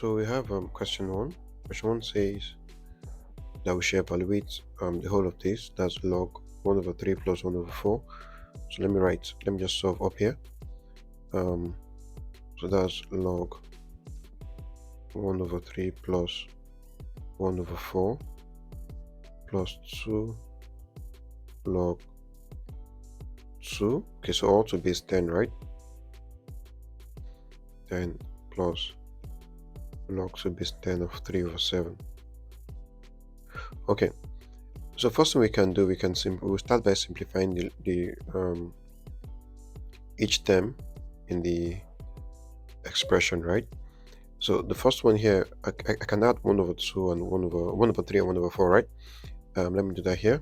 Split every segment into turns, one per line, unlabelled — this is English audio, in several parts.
So we have question one. Question one says that we should evaluate the whole of this. That's log 1 over 3 plus 1 over 4. So let me just solve up here. So that's log 1 over 3 plus 1 over 4 plus 2 log 2. Okay, so all to base 10, right? 10 plus log to base 10 of 3 over 7. Okay, so first thing we can do, we'll start by simplifying the each term in the expression, right? So the first one here, I can add 1 over 2 and 1 over 3 and 1 over 4, right? Let me do that here.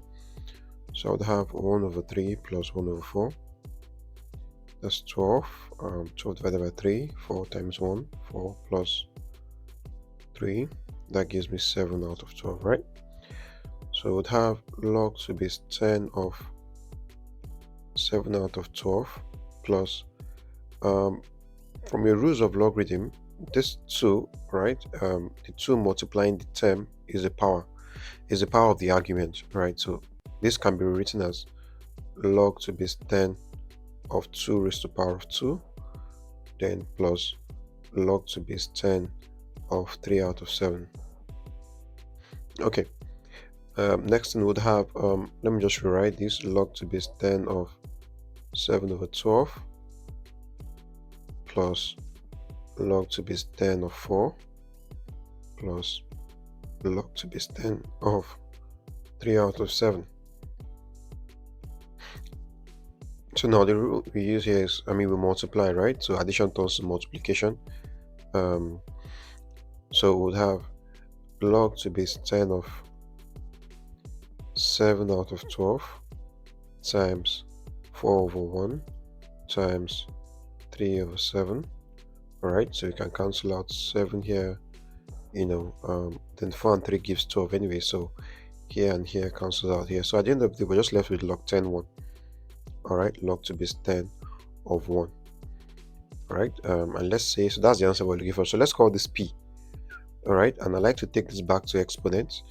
So I would have 1 over 3 plus 1 over 4. That's 12. 12 divided by 3, 4 times 1, 4 plus 3. That gives me 7 out of 12, right? So I would have log to base 10 of 7 out of 12 plus, from your rules of logarithm, this 2, right? The 2 multiplying the term is the power of the argument, right? So this can be written as log to base 10 of 2 raised to the power of 2, then plus log to base 10 of 3 out of 7. Okay, next thing would have, let me just rewrite this, log to base 10 of 7 over 12 plus log to base 10 of 4 plus log to base 10 of 3 out of 7. So now the rule we use here is, we multiply, right? So addition turns to multiplication. So we'll have log to base 10 of 7 out of 12 times 4 over 1 times 3 over 7. Alright, so you can cancel out 7 here, then 4 and 3 gives 12 anyway, so here and here cancels out here. So at the end of the day, we're just left with log 10 1. Alright, log to base 10 of 1. Alright, and let's say, so that's the answer we're looking for. So let's call this P. Alright, and I like to take this back to exponents,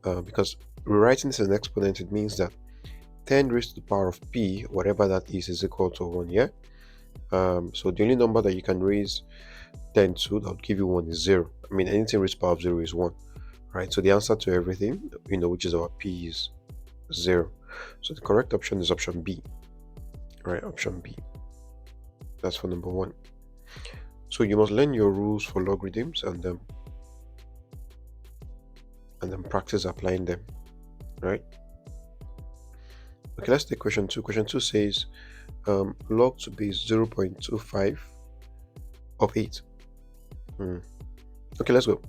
because rewriting this as an exponent, it means that 10 raised to the power of P, whatever that is equal to 1, yeah? So the only number that you can raise 10 to that would give you 1 is 0. Anything raised to the power of 0 is 1, right? So the answer to everything, which is our P, is 0. So the correct option is option B, right? Option B. That's for number 1. So you must learn your rules for logarithms and then practice applying them, right? Okay, let's take question 2. Question 2 says log to base 0.25 of 8. Okay, let's go.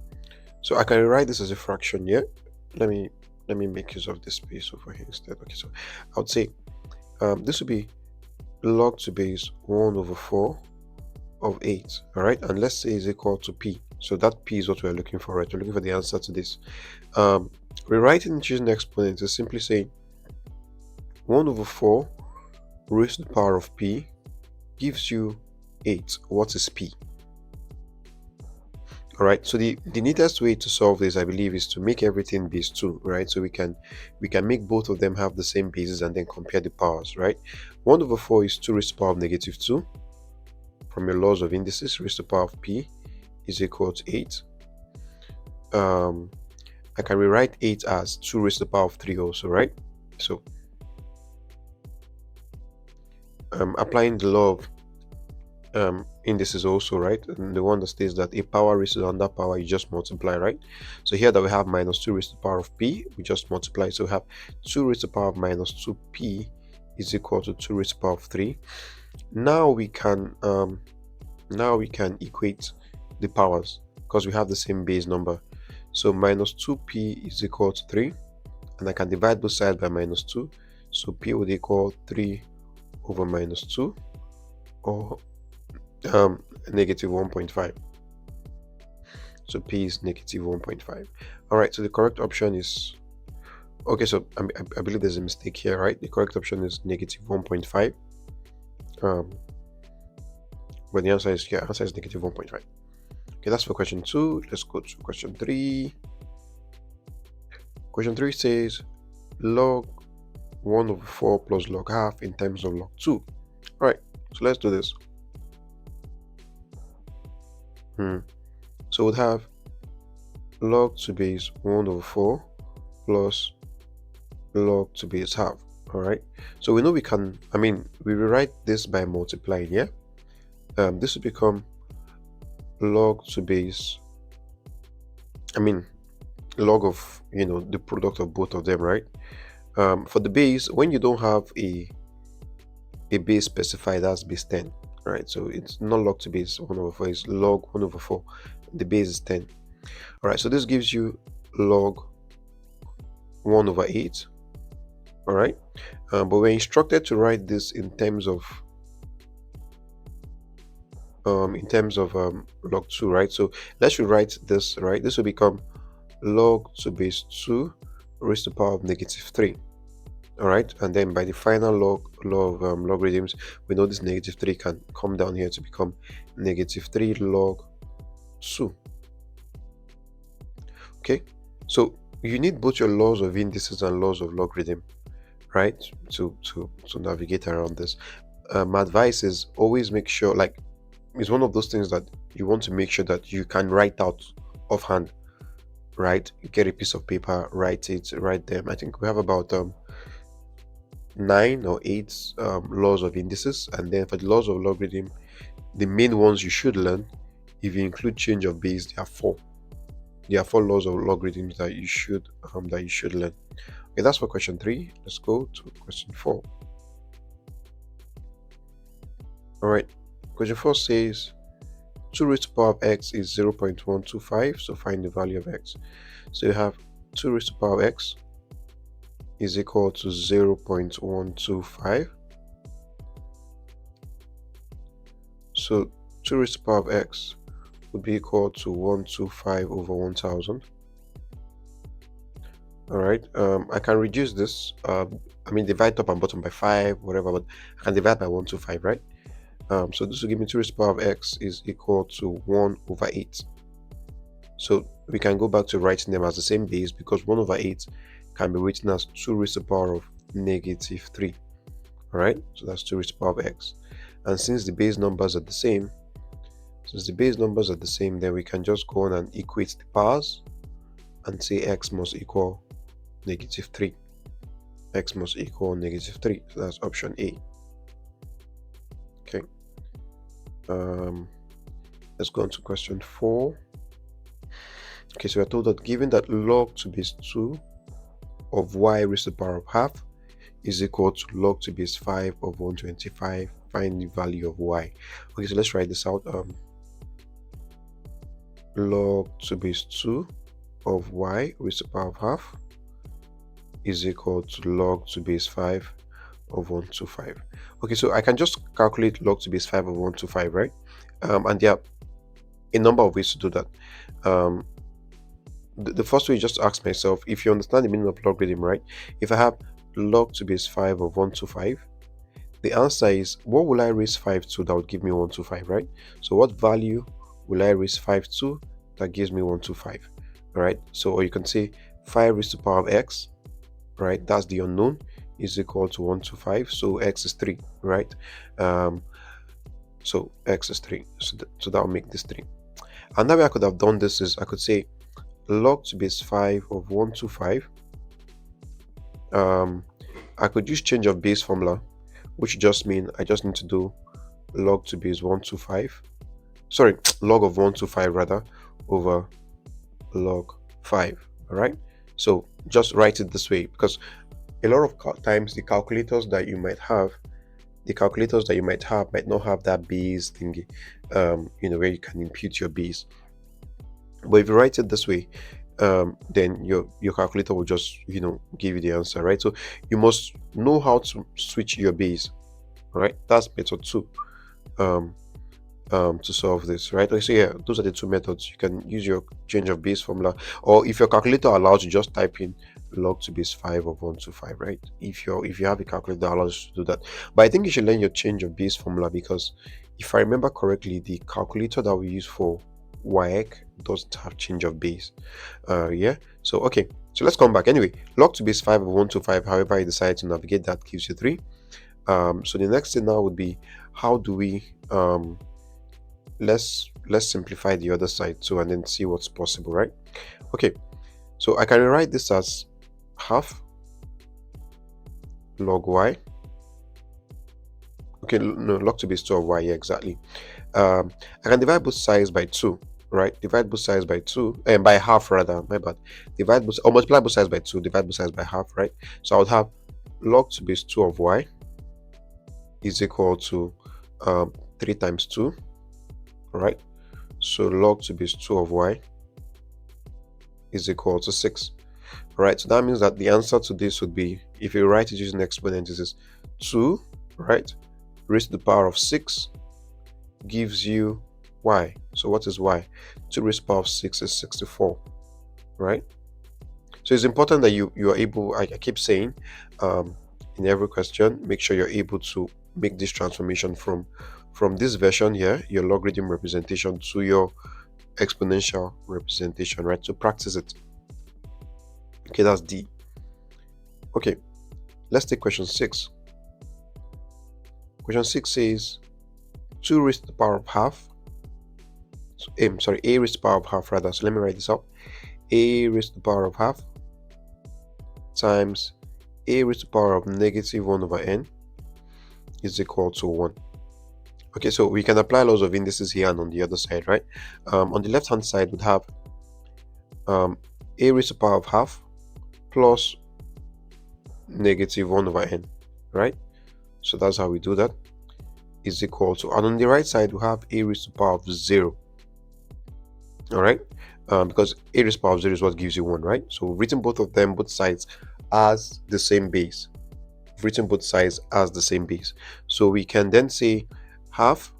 So I can rewrite this as a fraction here. Let me make use of this space over here instead. Okay, so I would say this would be log to base 1 over 4 of 8. All right, and let's say is equal to P. So that P is what we're looking for, right? We're looking for the answer to this. Rewriting and choosing exponents is simply saying 1 over 4 raised to the power of P gives you 8. What is P? All right, so the neatest way to solve this, I believe, is to make everything base 2, right? So we can make both of them have the same bases and then compare the powers, right? 1 over 4 is 2 raised to the power of negative 2. From your laws of indices, raised to the power of P is equal to 8. I can rewrite 8 as 2 raised to the power of 3 also, right? So applying the law of indices also, right? And the one that states that a power raised to another power, you just multiply, right? So here that we have minus 2 raised to the power of P, we just multiply. So we have 2 raised to the power of minus 2P is equal to 2 raised to the power of 3. Now we can equate the powers because we have the same base number. So minus 2P is equal to 3, and I can divide both sides by minus 2. So P would equal 3 over minus 2, or negative 1.5. So P is negative 1.5. All right, so the correct option is, okay, so I believe there's a mistake here, right? The correct option is negative 1.5. But the answer is, yeah, answer is negative 1.5. Okay, that's for question 2. Let's go to question 3. Question 3 says log 1 over 4 plus log half in terms of log 2. All right, so let's do this. So we'd have log to base 1 over 4 plus log to base half. All right, so we know we can, we rewrite this by multiplying, yeah? This will become log to base, log of, the product of both of them, right? For the base, when you don't have a base specified as base 10, right? So it's not log to base 1 over 4, it's log 1 over 4. The base is 10. All right, so this gives you log 1 over 8. All right, but we're instructed to write this in terms of log 2, right? So let's rewrite this, right? This will become log to base 2 raised to the power of negative 3. All right, and then by the final law of logarithms, we know this negative 3 can come down here to become negative 3 log 2. Okay, so you need both your laws of indices and laws of logarithm, right, to navigate around this. My advice is always make sure, like, it's one of those things that you want to make sure that you can write out offhand, right? You get a piece of paper, write them. I think we have about 9 or 8 laws of indices, and then for the laws of logarithm, the main ones you should learn, if you include change of base, there are 4 laws of logarithms that you should learn. Okay, that's for question 3. Let's go to question 4. All right, question 4 says 2 raised to the power of x is 0.125, so find the value of x. So you have 2 raised to the power of x is equal to 0.125. So 2 raised to the power of x would be equal to 125 over 1000. All right, I can reduce this, divide top and bottom by 5, whatever, but I can divide by 125, right? So this will give me 2 raised to the power of x is equal to 1 over 8. So we can go back to writing them as the same base, because 1 over 8 can be written as 2 raised to the power of negative 3. All right, so that's 2 raised to the power of x. And since the base numbers are the same, then we can just go on and equate the powers and say x must equal negative 3. X must equal negative 3. So that's option A. Okay. Let's go on to question 4. Okay, so we're told that given that log to base 2 of y raised to the power of half is equal to log to base 5 of 125, find the value of y. Okay, so let's write this out. Log to base 2 of y raised to the power of half is equal to log to base 5 of 125. Okay, so I can just calculate log to base 5 of 125, right? And there are a number of ways to do that. The first way is just to ask myself, if you understand the meaning of logarithm, right? If I have log to base 5 of 125, the answer is, what will I raise 5 to that would give me 125, right? So what value will I raise 5 to that gives me 125, all right? So, or you can say 5 raised to the power of x, right? That's the unknown, is equal to 125. So x is 3, right? So x is 3. So that will make this 3. Another way I could have done this is I could say log to base 5 of 125. I could use change of base formula, which just means I just need to do log to base 125. Sorry, log of 125 rather over log 5. All right. So just write it this way, because a lot of times the calculators that you might have might not have that base thingy, where you can impute your base. But if you write it this way, then your calculator will just give you the answer, right? So you must know how to switch your base. All right, that's method 2 to solve this, right? So yeah, those are the 2 methods. You can use your change of base formula, or if your calculator allows you, just type in log to base 5 of 125, right? If you have a calculator that allows you to do that. But I think you should learn your change of base formula, because if I remember correctly, the calculator that we use for WAEC doesn't have change of base. Yeah. So okay. So let's come back. Anyway, log to base 5 of 125. However you decide to navigate, that gives you 3. So the next thing now would be, how do we let's simplify the other side too, and then see what's possible, right? Okay. So I can rewrite this as half log y. Okay, no, log to base 2 of y. Yeah, exactly. I can divide both sides by 2, right? Divide both sides by 2, and by half rather, my bad. Divide both, or multiply both sides by 2, divide both sides by half, right? So I would have log to base 2 of y is equal to 3 times 2, right? So log to base 2 of y is equal to 6, right? So that means that the answer to this would be, if you write it using exponents, this is 2, right, raised to the power of 6 gives you y. So what is y? 2 raised to the power of 6 is 64, right? So it's important that you are able, I keep saying in every question, make sure you're able to make this transformation from this version here, your logarithm representation, to your exponential representation, right? So practice it. Okay, that's D. Okay, let's take question 6. Question 6 says 2 raised to the power of half. So, a raised to the power of half rather. So let me write this out. A raised to the power of half times a raised to the power of negative 1 over n is equal to 1. Okay, so we can apply laws of indices here and on the other side, right? On the left hand side, we'd have a raised to the power of half plus negative 1 over n, right? So that's how we do that, is equal to, and on the right side we have a raised to the power of 0. All right, because a raised to the power of 0 is what gives you 1, right? So we've written both of them, both sides, as the same base. We've written both sides as the same base. So we can then say half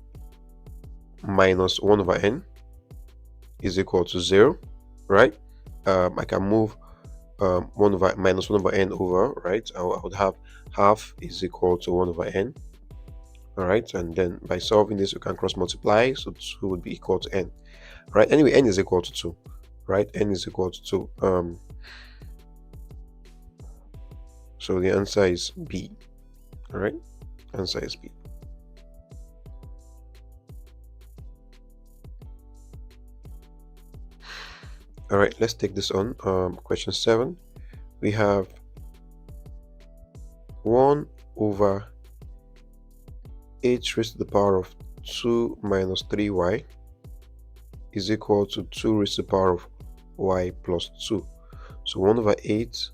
minus 1 over n is equal to 0, right? I can move 1 over minus 1 over n over, right? I would have half is equal to 1 over n. All right, and then by solving this, we can cross multiply, so 2 would be equal to n, right? Anyway, n is equal to 2, right? N is equal to 2. So the answer is B. All right, answer is B. All right, let's take this on. Question 7. We have 1 over h raised to the power of 2 minus 3y is equal to 2 raised to the power of y plus 2. So 1 over 8,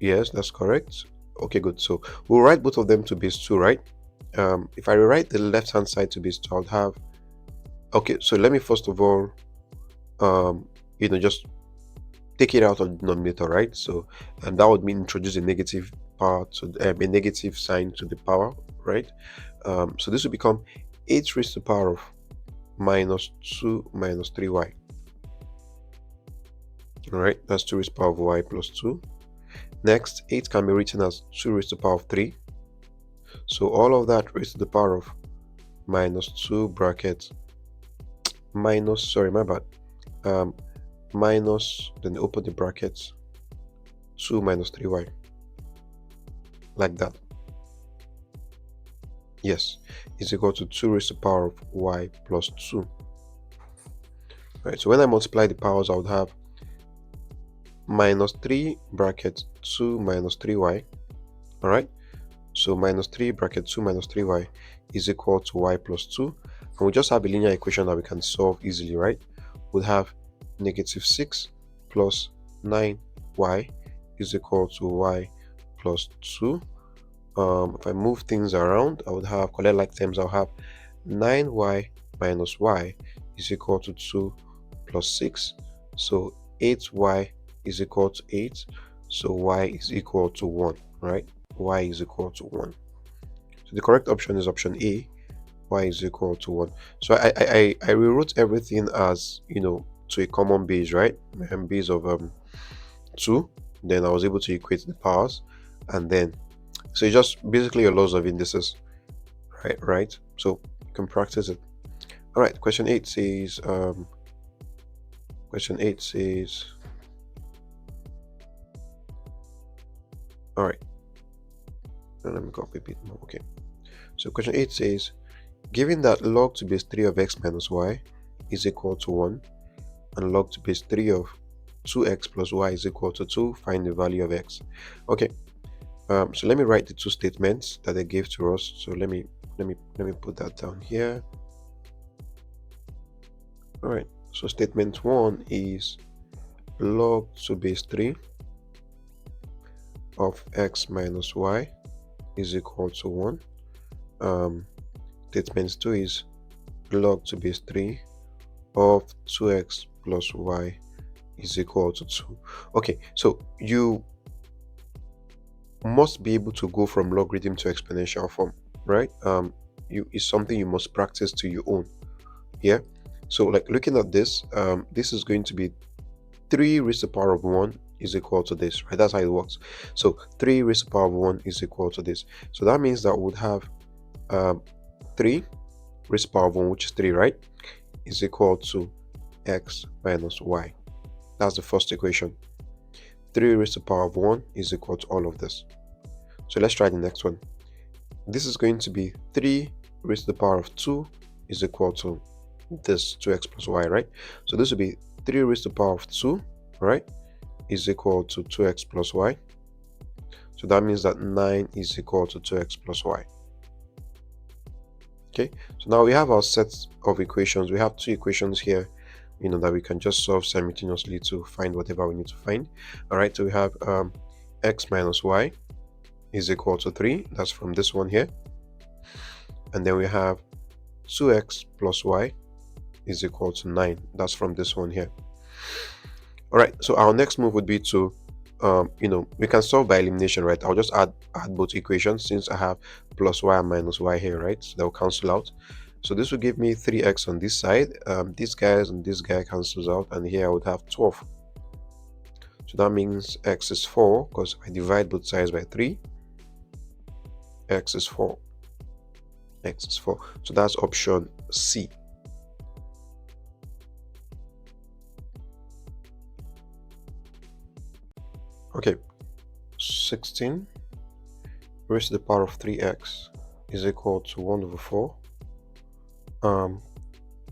yes, that's correct. Okay, good. So we'll write both of them to base 2, right? If I rewrite the left hand side to base 2, I would have, okay, so let me first of all just take it out of the denominator, right? So that would mean introduce a negative power to a negative sign to the power, right? So this will become 8 raised to the power of minus 2 minus 3y. All right, that's 2 raised to the power of y plus 2. Next, 8 can be written as 2 raised to the power of 3. So all of that raised to the power of minus 2 brackets minus, sorry, my bad, minus, then open the brackets, 2 minus 3y, like that. Yes, is equal to 2 raised to the power of y plus 2. Right, so when I multiply the powers, I would have minus 3 bracket 2 minus 3y. All right, so minus 3 bracket 2 minus 3y is equal to y plus 2. And we just have a linear equation that we can solve easily, right? We'll have negative 6 plus 9y is equal to y plus 2. If I move things around, I would have, collect like terms, I'll have 9y minus y is equal to 2 plus 6. So 8y is equal to 8. So y is equal to 1, right? Y is equal to 1. So the correct option is option A, y is equal to 1. So I rewrote everything as, to a common base, right? Base of 2. Then I was able to equate the powers, and then so it's just basically your laws of indices, right? So you can practice it. All right, question 8 says Question 8 says, all right, now let me copy a bit more. Okay, so question 8 says, given that log to base 3 of x minus y is equal to 1 and log to base 3 of 2x plus y is equal to 2, find the value of x. Okay, so let me write the two statements that they gave to us. So let me put that down here. All right, so statement 1 is log to base 3 of x minus y is equal to 1. Statement 2 is log to base 3 of 2x plus y is equal to 2. Okay, so you must be able to go from logarithm to exponential form, right? Is something you must practice to your own. Yeah, so like looking at this, this is going to be 3 raised to the power of 1 is equal to this, right? That's how it works. So 3 raised to the power of 1 is equal to this. So that means that we would have 3 raised to the power of 1, which is 3, right, is equal to x minus y. That's the first equation. 3 raised to the power of 1 is equal to all of this. So let's try the next one. This is going to be 3 raised to the power of 2 is equal to this 2x plus y, right? So this will be 3 raised to the power of 2, right, is equal to 2x plus y. So that means that 9 is equal to 2x plus y. Okay, so now we have our set of equations. We have two equations here, that we can just solve simultaneously to find whatever we need to find. All right, so we have x minus y is equal to 3. That's from this one here. And then we have 2x plus y is equal to 9. That's from this one here. All right, so our next move would be to we can solve by elimination, right? I'll just add both equations since I have plus y and minus y here, right? So they'll cancel out. So this will give me 3x on this side. These guys and this guy cancels out, and here I would have 12. So that means x is 4, because I divide both sides by 3. X is 4. X is 4. So that's option C. Okay, 16 raised to the power of 3x is equal to 1 over 4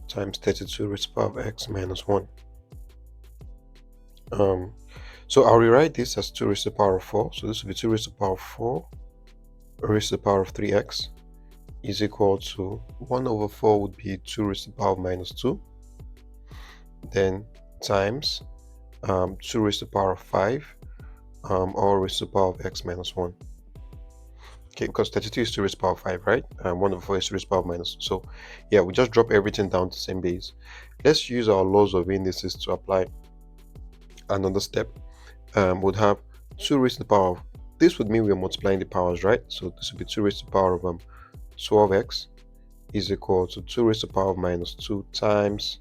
times 32 raised to the power of x minus 1. So I'll rewrite this as 2 raised to the power of 4. So this will be 2 raised to the power of 4 raised to the power of 3x is equal to 1 over 4 would be 2 raised to the power of minus 2. Then times 2 raised to the power of 5 all raised to the power of x minus 1. Okay, because 32 is 2 raised to the power of 5, right? 1 over 4 is 2 raised to the power of minus. So yeah, we just drop everything down to the same base. Let's use our laws of indices to apply another step. Would have 2 raised to the power of, this would mean we're multiplying the powers, right? So this would be 2 raised to the power of 12x is equal to 2 raised to the power of minus 2 times,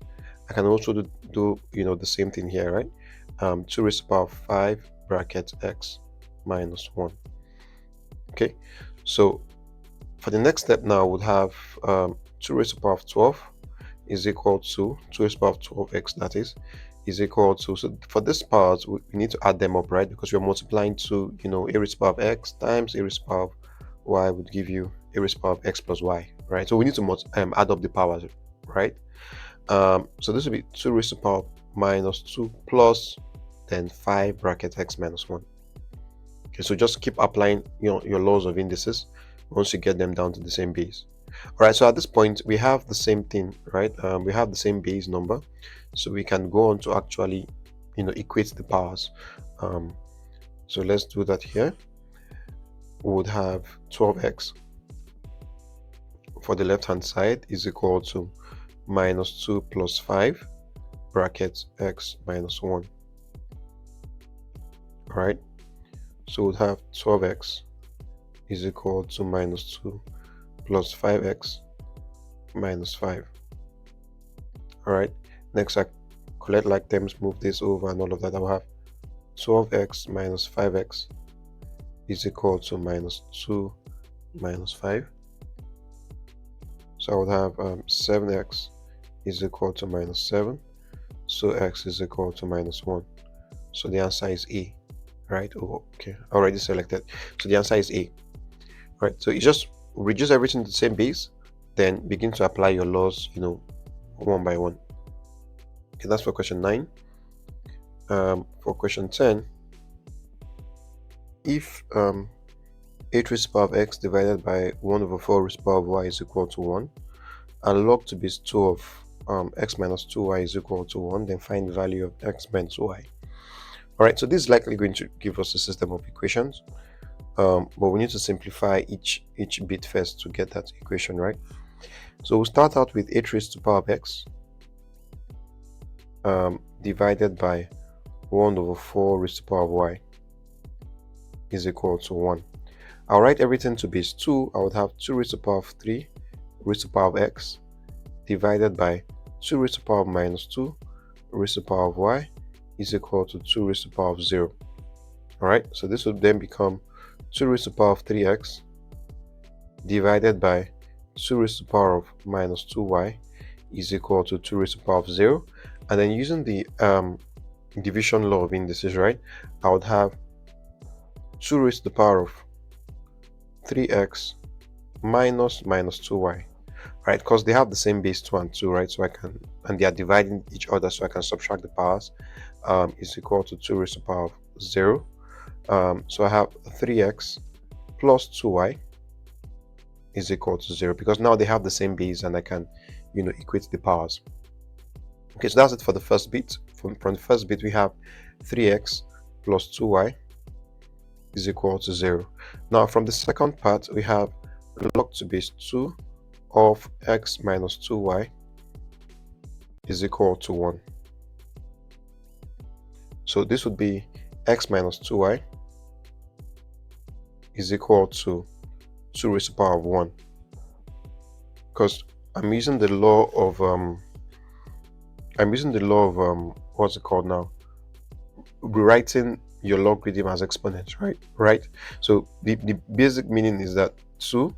I can also do the same thing here, right? 2 raised to the power of 5 bracket x minus 1. Okay, so for the next step now, we'll have 2 raised to the power of 12 is equal to 2 raised to the power of 12x, that is equal to, so for this part we need to add them up, right? Because we're multiplying to a raised to the power of x times a raised to the power of y would give you a raised to the power of x plus y, right? So we need to add up the powers, right? So this will be 2 raised to the power of minus 2 plus then 5 bracket x minus 1. Okay, so just keep applying your laws of indices once you get them down to the same base. All right, so at this point we have the same thing, right? We have the same base number, so we can go on to actually equate the powers. So let's do that here. We would have 12x for the left hand side is equal to minus 2 plus 5 bracket x minus 1. All right, so we'll have 12x is equal to minus 2 plus 5x minus 5. All right, next I collect like terms, move this over and all of that. I will have 12x minus 5x is equal to minus 2 minus 5. So I would have 7x is equal to minus 7. So x is equal to minus 1. So the answer is A, right? Oh, okay, already selected. So the answer is A, right? So you just reduce everything to the same base, then begin to apply your laws, one by one. Okay, that's for question 9. For question 10, if a raised to the power of x divided by 1 over 4 raised to the power of y is equal to 1, and log to base 2 of x minus 2y is equal to 1, then find the value of x minus y. Alright, so this is likely going to give us a system of equations, but we need to simplify each bit first to get that equation, right? So we'll start out with 8 raised to the power of x divided by 1 over 4 raised to the power of y is equal to 1. I'll write everything to base 2. I would have 2 raised to the power of 3 raised to the power of x divided by 2 raised to the power of minus 2 raised to the power of y is equal to 2 raised to the power of 0. Alright, so this would then become 2 raised to the power of 3x divided by 2 raised to the power of minus 2y is equal to 2 raised to the power of 0. And then using the division law of indices, right, I would have 2 raised to the power of 3x minus 2y, right, because they have the same base 2 and 2, right, so I can, and they are dividing each other, so I can subtract the powers, is equal to 2 raised to the power of 0. So I have 3x plus 2y is equal to 0, because now they have the same base and I can, equate the powers. Okay, so that's it for the first bit. From the first bit, we have 3x plus 2y is equal to 0. Now from the second part, we have log to base 2 of x minus 2y is equal to 1. So this would be x minus 2y is equal to 2 raised to the power of 1, because I'm using the law of what's it called now, rewriting your logarithm as exponents, right? So the basic meaning is that 2,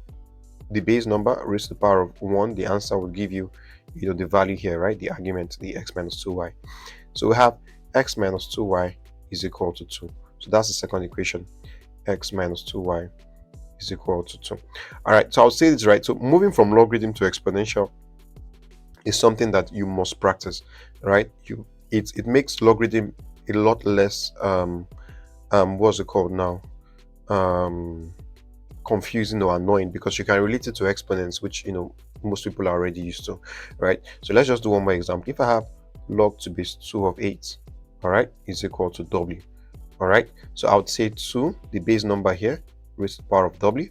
the base number, raised to the power of 1, the answer will give you, the value here, right, the argument, the x minus 2y. So we have x minus 2y is equal to 2. So that's the second equation, x minus 2y is equal to 2. All right, so I'll say this, right? So moving from logarithm to exponential is something that you must practice, right? It makes logarithm a lot less what's it called now, confusing or annoying, because you can relate it to exponents, which most people are already used to, right? So let's just do one more example. If I have log to base 2 of 8, all right, is equal to w. All right, so I would say 2, the base number here, raised to the power of w,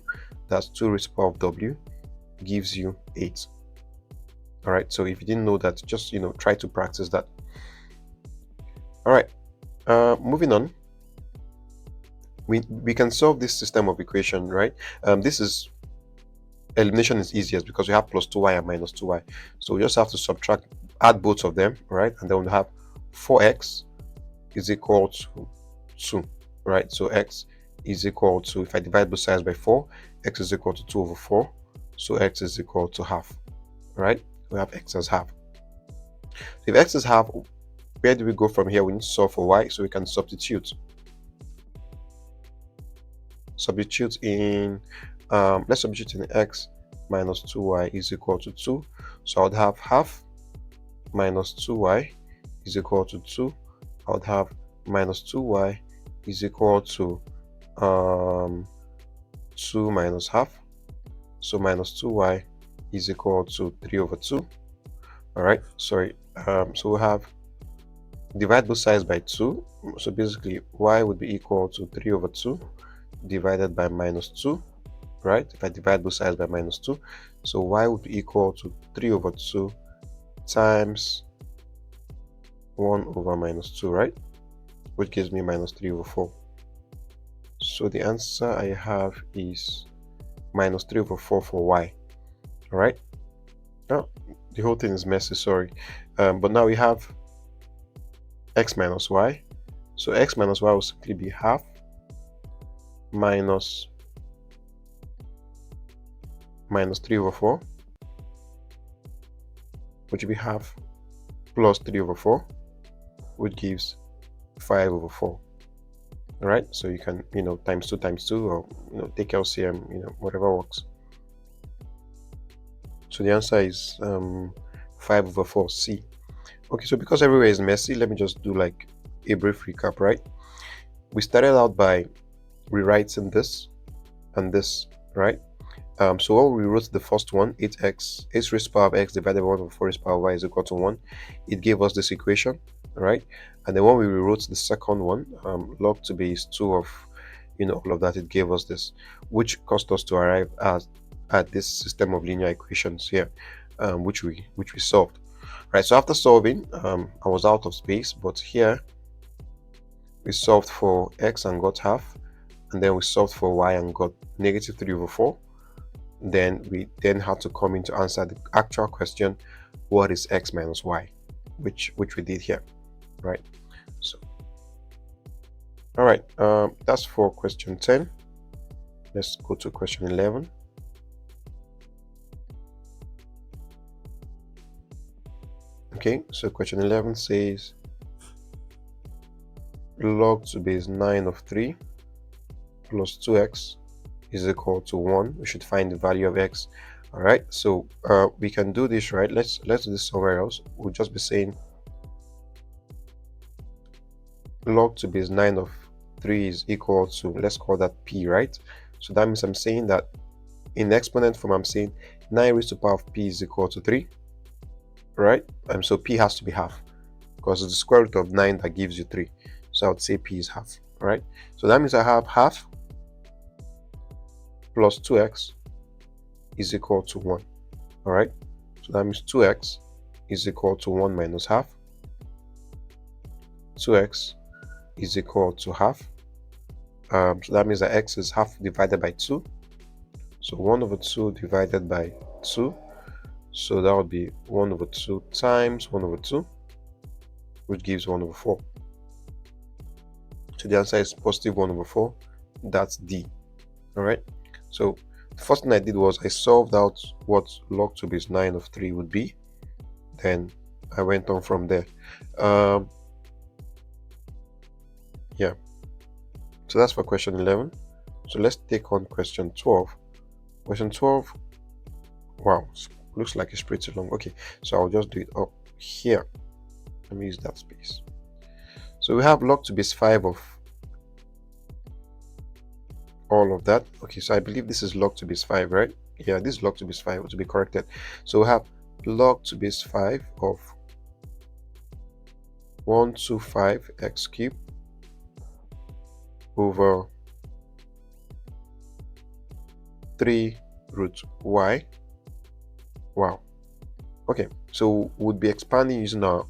that's 2 raised to the power of w, gives you 8. All right, so if you didn't know that, just try to practice that. All right, moving on, we can solve this system of equation, right? This is elimination is easiest because we have plus 2y and minus 2y, so we just have to add both of them, right? And then we have 4x is equal to 2, right? So x is equal to, if I divide both sides by 4, x is equal to 2 over 4, so x is equal to half, right? We have x as half. So if x is half, where do we go from here? We need to solve for y, so we can substitute in let's substitute in x minus 2y is equal to 2. So I would have half minus 2y is equal to 2. I would have minus 2y is equal to 2 minus half, so minus 2y is equal to 3 over 2. All right, sorry, so we have divide both sides by 2, so basically y would be equal to 3 over 2 divided by minus 2, right? If I divide both sides by minus 2, so y would be equal to 3 over 2 times 1 over minus 2, right? Which gives me minus 3 over 4. So the answer I have is minus 3 over 4 for y. All right. Now the whole thing is messy, sorry. But now we have x minus y. So x minus y will simply be half minus 3 over 4, which will be half plus 3 over 4. which gives 5 over 4. All right, so you can, times 2 times 2, or, take LCM, whatever works. So the answer is 5 over 4, C. Okay, so because everywhere is messy, let me just do like a brief recap, right? We started out by rewriting this and this, right? So when we wrote the first one, 8x, 8 raised to the power of x divided by 1 over 4 raised to the power of y is equal to 1, it gave us this equation, right? And then when we rewrote the second one, log to base 2 of, all of that, it gave us this, which caused us to arrive at this system of linear equations here, which we solved, right? So after solving, I was out of space, but here we solved for x and got half, and then we solved for y and got negative 3 over 4. Then we had to come in to answer the actual question, what is x minus y, which we did here, right? So all right, that's for question 10. Let's go to question 11. Okay, so question 11 says log to base 9 of 3 plus 2x is equal to 1. We should find the value of x. All right, so we can do this, right? Let's do this somewhere else. We'll just be saying log to base 9 of 3 is equal to, let's call that p, right? So that means I'm saying that in the exponent form, I'm saying 9 raised to the power of p is equal to 3, right? So p has to be half, because it's the square root of 9 that gives you 3. So I would say p is half, right? So that means I have half plus 2x is equal to 1. All right, so that means 2x is equal to 1 minus half. 2x is equal to half. So that means that x is half divided by 2. So 1 over 2 divided by 2. So that would be 1 over 2 times 1 over 2, which gives 1 over 4. So the answer is positive 1 over 4. That's D. All right. So the first thing I did was I solved out what log to base 9 of 3 would be. Then I went on from there. Yeah. So that's for question 11. So let's take on question 12. Question 12. Wow, looks like it's pretty long. Okay, so I'll just do it up here. Let me use that space. So we have log to base 5 of all of that. Okay, so I believe this is log to base 5, right? Yeah, this is log to base 5 to be corrected. So we have log to base 5 of 125x cubed over 3 root y. Wow. Okay, so we'll be expanding using our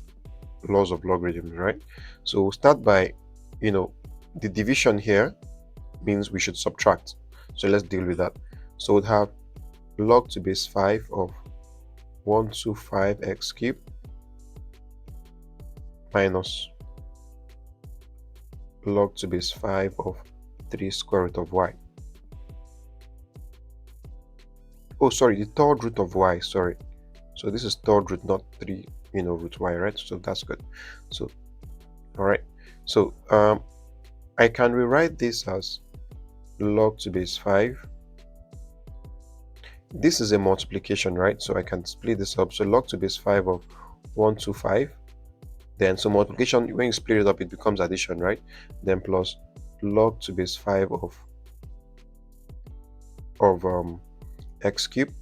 laws of logarithms, right? So we'll start by, the division here means we should subtract. So let's deal with that. So we'll have log to base 5 of 125x cubed minus log to base 5 of 3 square root of y. Oh, sorry, the third root of y, sorry. So this is third root, not 3, root y, right? So that's good. So, all right. So I can rewrite this as log to base 5. This is a multiplication, right? So I can split this up. So log to base 5 of 125. Then so multiplication, when you split it up, it becomes addition, right? Then plus log to base 5 of x cubed.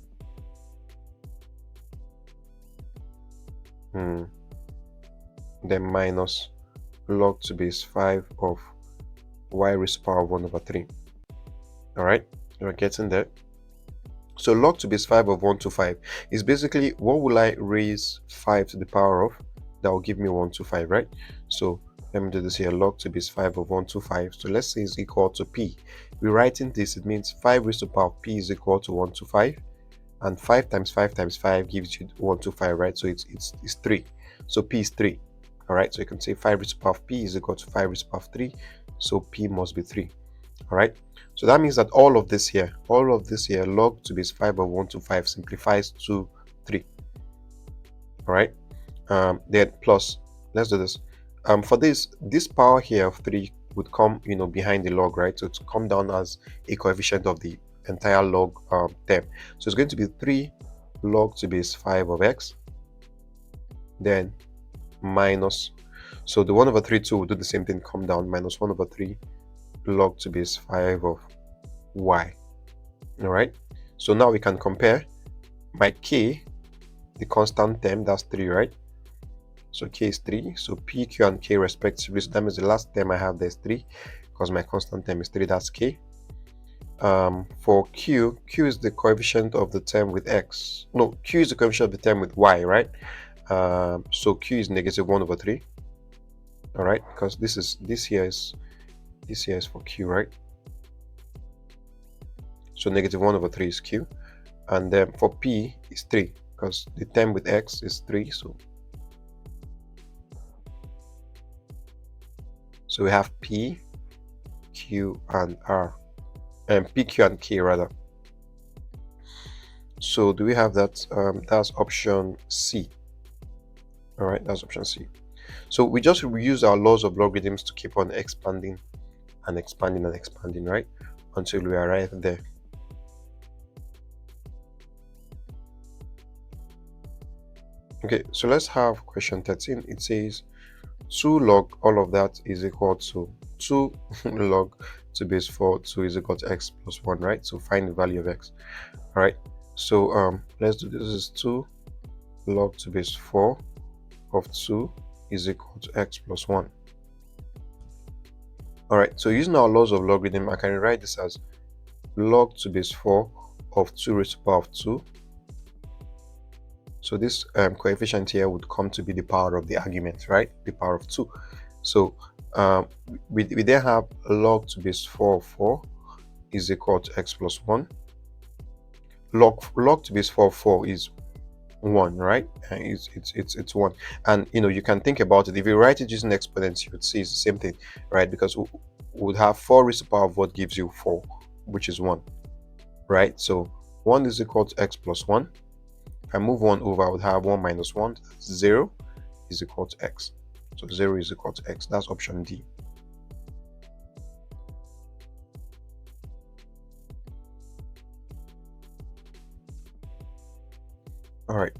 Then minus log to base 5 of y raised to the power of 1 over 3. All right, you're getting there. So log to base 5 of 125 is basically, what will I raise 5 to the power of? That will give me 125, right? So let me do this here. Log to base 5 of 125. So let's say it's equal to p. Rewriting this, it means 5 raised to the power of p is equal to 125, and 5 times 5 times 5 gives you 125, right? So it's 3. So p is 3. All right, so you can say 5 raised to the power of p is equal to 5 raised to the power of 3. So p must be 3. All right, so that means that all of this here, log to base 5 of 125 simplifies to 3. All right, then plus, let's do this. For this power here of 3 would come, behind the log, right? So to come down as a coefficient of the entire log term. So it's going to be 3 log to base 5 of x, then minus, so the 1 over 3 too will do the same thing, come down, minus 1 over 3 log to base 5 of y. All right, so now we can compare my k, the constant term, that's 3, right? So k is 3, so p, q, and k respectively. So that means the last term I have there is 3, because my constant term is 3, that's k. For q is the coefficient of the term with x. No, q is the coefficient of the term with y, right? So q is negative 1 over 3. All right, because this here is for q, right? So negative 1 over 3 is q. And then for p is 3, because the term with x is 3. So we have p, q, and r, and p, q, and k rather. So do we have that? That's option C. All right, that's option C. So we just use our laws of logarithms to keep on expanding and expanding and expanding, right? Until we arrive there. Okay, so let's have question 13. It says 2 log all of that is equal to 2 log to base 4, 2 is equal to x plus 1, right? So find the value of x. All right, so let's do this. This is 2 log to base 4 of 2 is equal to x plus 1. All right, so using our laws of logarithm, I can write this as log to base 4 of 2 raised to the power of 2. So this coefficient here would come to be the power of the argument, right? The power of 2. So we then have log to base 4 of 4 is equal to x plus 1. Log to base 4 of 4 is 1, right? And it's 1. And you can think about it. If you write it using exponents, you would see it's the same thing, right? Because we would have 4 raised to the power of what gives you 4, which is 1, right? So 1 is equal to x plus 1. If I move 1 over, I would have 1 minus 1, 0 is equal to x. So 0 is equal to x. That's option D. All right.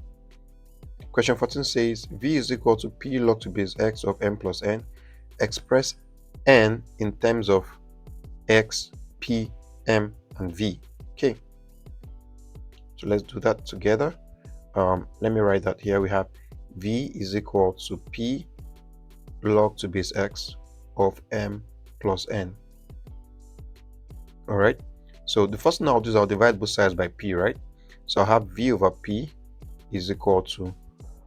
Question 14 says v is equal to p log to base x of m plus n. Express n in terms of x, p, m, and v. Okay. So let's do that together. Let me write that here. We have v is equal to p log to base x of m plus n. All right. So the first thing I'll do is I'll divide both sides by p, right? So I'll have v over p is equal to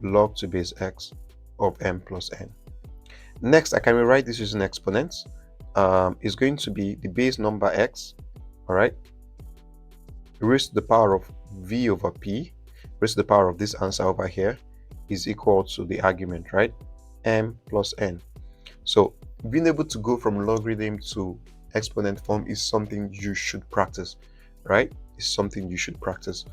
log to base x of m plus n. Next, I can rewrite this using exponents. It's going to be the base number x, all right, raised to the power of v over p, raised to the power of this answer over here, is equal to the argument, right, m plus n. So being able to go from logarithm to exponent form is something you should practice, right? It's something you should practice.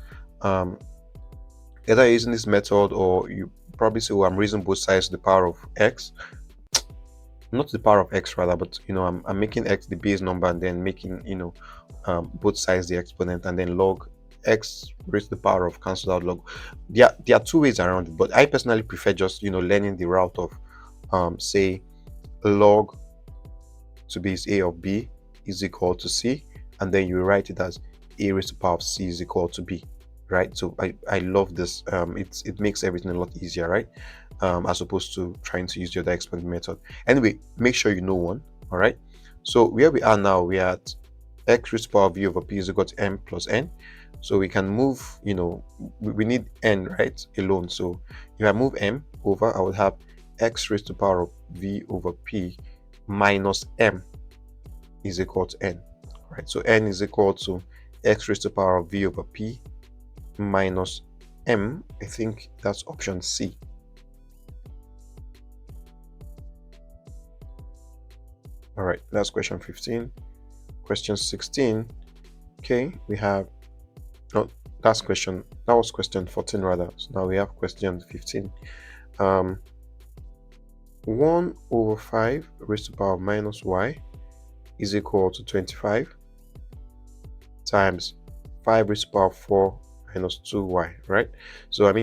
Either using this method, or you probably say, well, I'm raising both sides to the power of x, not the power of x rather, but I'm making x the base number and then making both sides the exponent, and then log x raised to the power of cancel out log. There are two ways around it, but I personally prefer just learning the route of say log to base a of b is equal to c, and then you write it as a raised to the power of c is equal to b, right? So I love this. It makes everything a lot easier, right? As opposed to trying to use the other exponent method. Anyway, make sure you know one. All right, so where we are now, we are at x raised to the power of v over p is equal to m plus n. So we can move, we need n, right, alone. So if I move m over, I would have x raised to the power of v over p minus m is equal to n, right? So n is equal to x raised to the power of v over p minus m. I think that's option C. All right, that's question 15. Question 16. Okay, we have, that was question 14 rather. So now we have question 15. 1 over 5 raised to the power of minus y is equal to 25 times 5 raised to the power of 4 minus 2y, right? So, I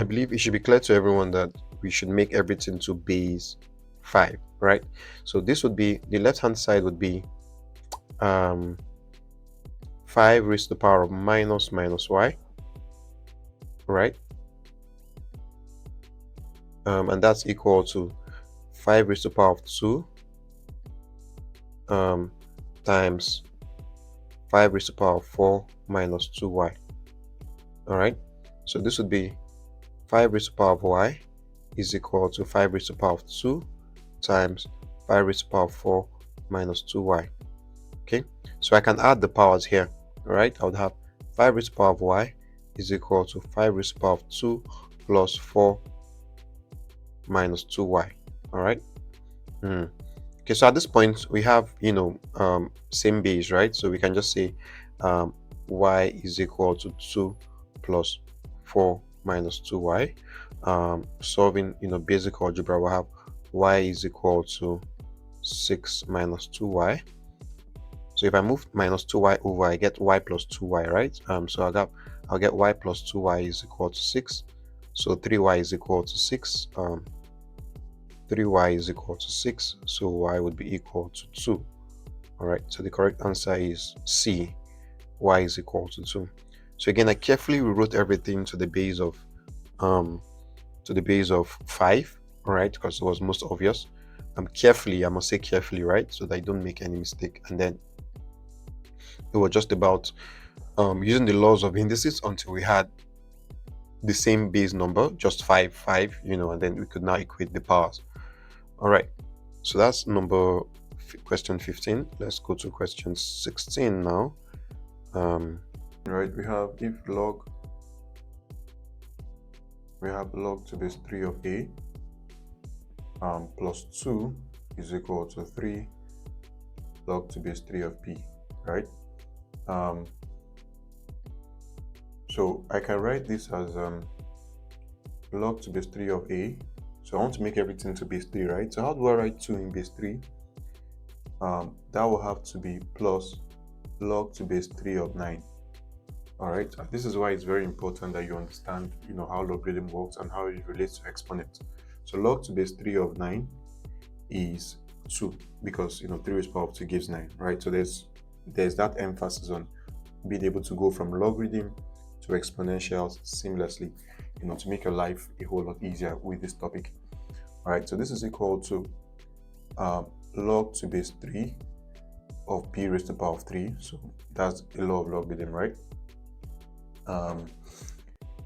believe it should be clear to everyone that we should make everything to base 5, right? So this would be, the left-hand side would be 5 raised to the power of minus y, right? And that's equal to 5 raised to the power of 2 times 5 raised to the power of 4 minus 2y. All right, so this would be 5 raised to the power of y is equal to 5 raised to the power of 2 times 5 raised to the power of 4 minus 2y. Okay, so I can add the powers here. All right, I would have 5 raised to the power of y is equal to 5 raised to the power of 2 plus 4 minus 2y. All right. Okay, so at this point we have, same base, right? So we can just say y is equal to 2 plus 4 minus 2y. Solving, basic algebra, we'll have y is equal to 6 minus 2y. So if I move minus 2y over, I get y plus 2y, right? So I'll get y plus 2y is equal to 6. So 3y is equal to 6. 3y is equal to 6, so y would be equal to 2. All right, so the correct answer is C, y is equal to 2. So again, I carefully rewrote everything to the base of 5, all right, because it was most obvious. Carefully, I must say carefully, right, so that I don't make any mistake. And then it was just about using the laws of indices until we had the same base number, just 5, and then we could now equate the powers. All right, so that's question 15. Let's go to question 16 now. Right, we have log to base 3 of a plus 2 is equal to 3 log to base 3 of b, right? So I can write this as log to base 3 of a. So I want to make everything to base 3, right? So how do I write 2 in base 3? That will have to be plus log to base 3 of 9. All right, this is why it's very important that you understand, how logarithm works and how it relates to exponents. So log to base 3 of 9 is 2, because 3 raised to the power of 2 gives 9, right? So there's that emphasis on being able to go from logarithm to exponentials seamlessly, to make your life a whole lot easier with this topic. All right, so this is equal to log to base 3 of p raised to the power of 3. So that's a law of logarithm, right?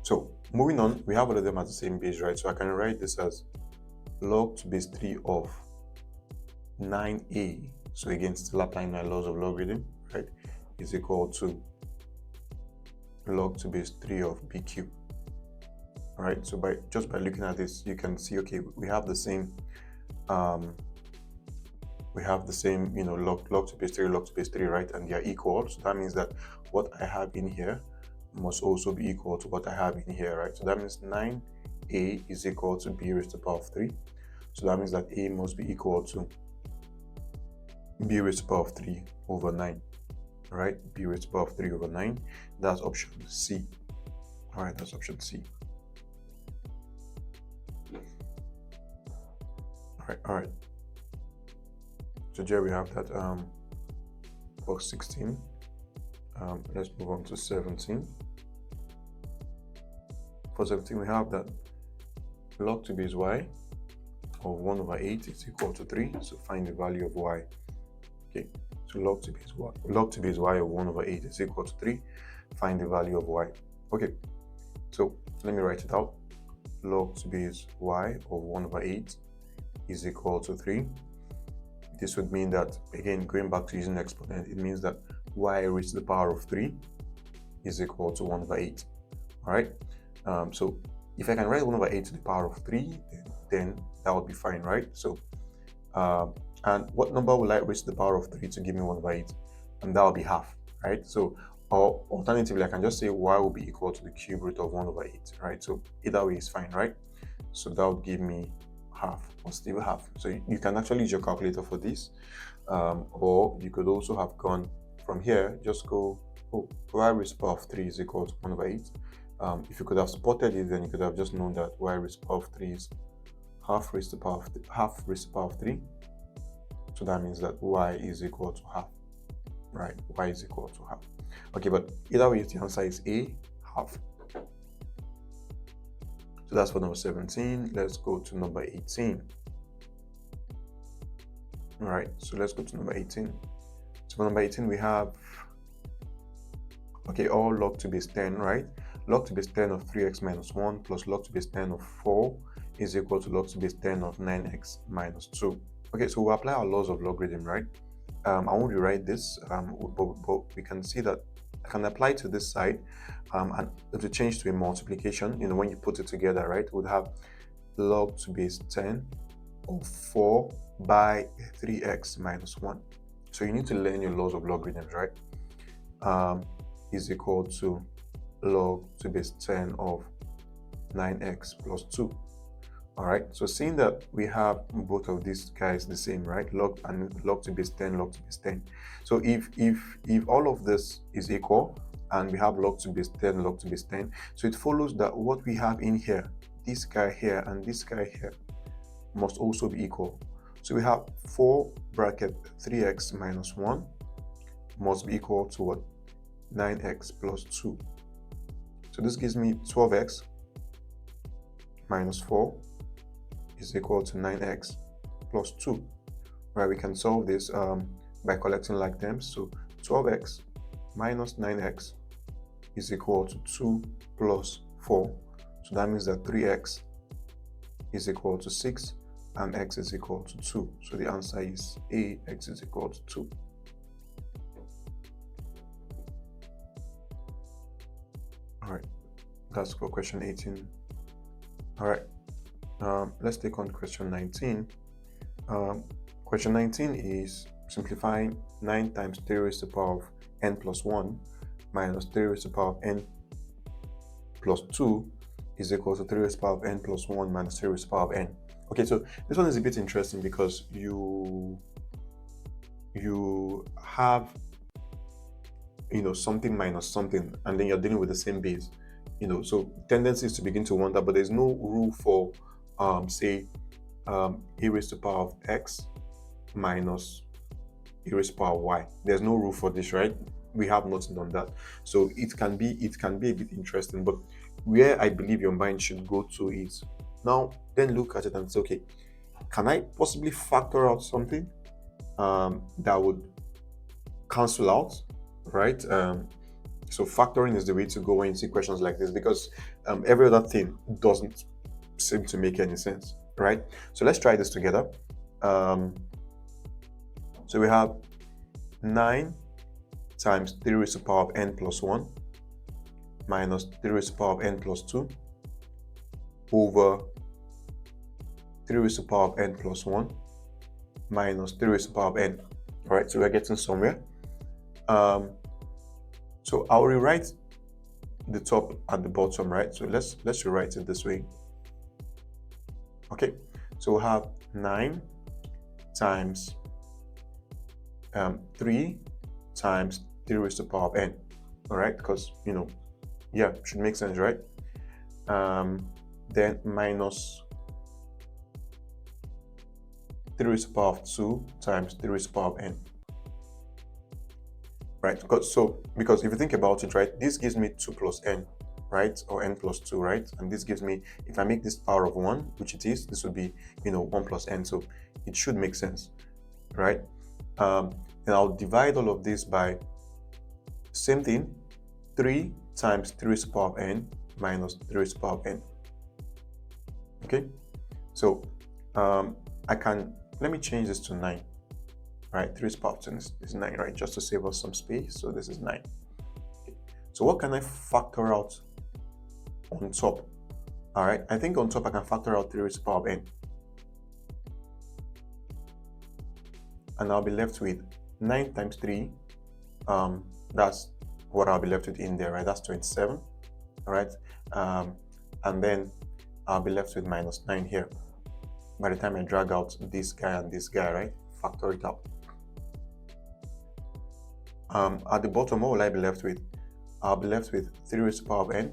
So moving on, we have all of them at the same base, right? So I can write this as log to base 3 of 9a. So again, still applying my laws of logarithm, right? Is equal to log to base 3 of b cubed. All right, so by looking at this, you can see, okay, we have the same log to base 3, right? And they are equal. So that means that what I have in here must also be equal to what I have in here, right? So that means 9a is equal to b raised to the power of 3. So that means that a must be equal to b raised to the power of 3 over 9, right? B raised to the power of 3 over 9. That's option C. All right, that's option C. All right. So here we have that for 16. Let's move on to 17. For 17, we have that log to base y of 1 over 8 is equal to 3. So find the value of y. Okay, so log to base y of 1 over 8 is equal to 3. Find the value of y. Okay, so let me write it out. Log to base y of 1 over 8 is equal to 3. This would mean that, again, going back to using the exponent, it means that y raised to the power of 3 is equal to 1 over 8. All right, so if I can write 1 over 8 to the power of 3, then that would be fine, right? So and what number will I raise to the power of 3 to give me 1 over 8? And that will be half, right? So, or alternatively, I can just say y will be equal to the cube root of 1 over 8, right? So either way is fine, right? So that would give me half, or still half. So you can actually use your calculator for this, or you could also have gone from here, just go, oh, y raised to the power of 3 is equal to 1 over 8. If you could have spotted it, then you could have just known that y raised to the power of 3 is half raised to the power of 3. So that means that y is equal to half, right? Y is equal to half. Okay, but either way, the answer is A, half. So that's for number 17. Let's go to number 18. All right, so let's go to number 18. So for number 18, we have, okay, all log to base 10, right? Log to base 10 of 3x minus 1 plus log to base 10 of 4 is equal to log to base 10 of 9x minus 2. Okay, so we apply our laws of logarithm, right? I won't rewrite this, but we can see that I can apply to this side, and if you change to a multiplication, when you put it together, right, we'd have log to base 10 of 4 by 3x minus 1. So you need to learn your laws of logarithms, right? Is equal to log to base 10 of 9x plus 2. All right, so seeing that we have both of these guys the same, right? Log to base 10, log to base 10. So if all of this is equal and we have log to base 10, log to base 10, so it follows that what we have in here, this guy here and this guy here, must also be equal. So we have 4 bracket 3x minus 1 must be equal to what? 9x plus 2. So this gives me 12x minus 4 is equal to 9x plus 2. Right, we can solve this by collecting like terms. So 12x minus 9x is equal to 2 plus 4. So that means that 3x is equal to 6 and x is equal to 2. So the answer is A, x is equal to 2. All right, that's for question 18. All right. Let's take on question 19. Question 19 is simplifying 9 times 3 raised to the power of n plus 1 minus 3 raised to the power of n plus 2 is equal to 3 raised to the power of n plus 1 minus 3 raised to the power of n. Okay, so this one is a bit interesting because you have something minus something, and then you're dealing with the same base. So tendencies to begin to wonder, but there's no rule for say a raised to the power of x minus a raised to the power of y. There's no rule for this, right? We have nothing on that. So it can be a bit interesting, but where I believe your mind should go to is now then look at it and say, okay, can I possibly factor out something that would cancel out, right? So factoring is the way to go when you see questions like this, because every other thing doesn't seem to make any sense, right? So let's try this together. So we have 9 times 3 raised to the power of n plus 1 minus 3 raised to the power of n plus 2 over 3 raised to the power of n plus 1 minus 3 raised to the power of n. All right, so we're getting somewhere. So I'll rewrite the top and the bottom, right? So let's rewrite it this way. Okay, so we'll have 9 times 3 times 3 raised to the power of n. All right, because yeah, should make sense, right? Then minus 3 raised to the power of 2 times 3 raised to the power of n. Right, because if you think about it, right, this gives me 2 plus n, right, or n plus 2, right, and this gives me, if I make this power of 1, which it is, this would be 1 plus n, so it should make sense, right? Then I'll divide all of this by same thing, 3 times 3 raised to the power of n minus 3 raised to the power of n. Okay, so let me change this to 9. Right, 3 raised to the power of 10 is 9, right? Just to save us some space. So this is 9. Okay. So what can I factor out on top? All right, I think on top I can factor out 3 raised to the power of n. And I'll be left with 9 times 3. That's what I'll be left with in there, right? That's 27. All right. And then I'll be left with minus 9 here. by the time I drag out this guy and this guy, right? Factor it out. At the bottom, what will I be left with? I'll be left with 3 raised to the power of n.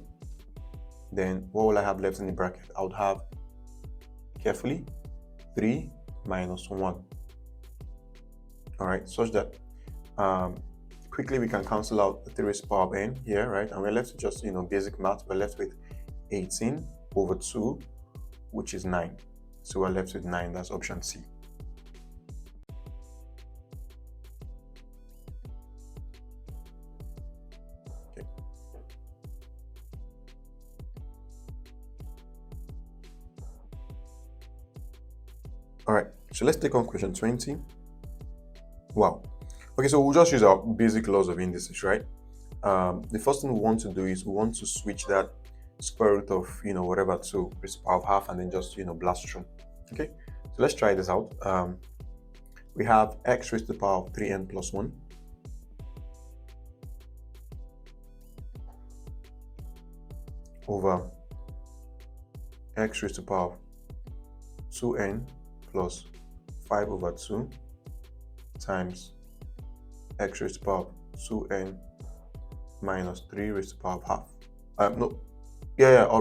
Then what will I have left in the bracket? I would have, carefully, 3 minus 1. All right, such that quickly we can cancel out the 3 raised to the power of n here, right? And we're left with just, basic math. We're left with 18 over 2, which is 9. So we're left with 9. That's option C. Okay. All right, so let's take on question 20. Wow. Okay, so we'll just use our basic laws of indices, right? The first thing we want to do is we want to switch that square root of, whatever to raised to the power of half and then just, blast through. Okay, so let's try this out. We have x raised to the power of 3n plus 1 over x raised to the power of 2n plus 5 over 2 times x raised to the power of 2n minus 3 raised to the power of half. All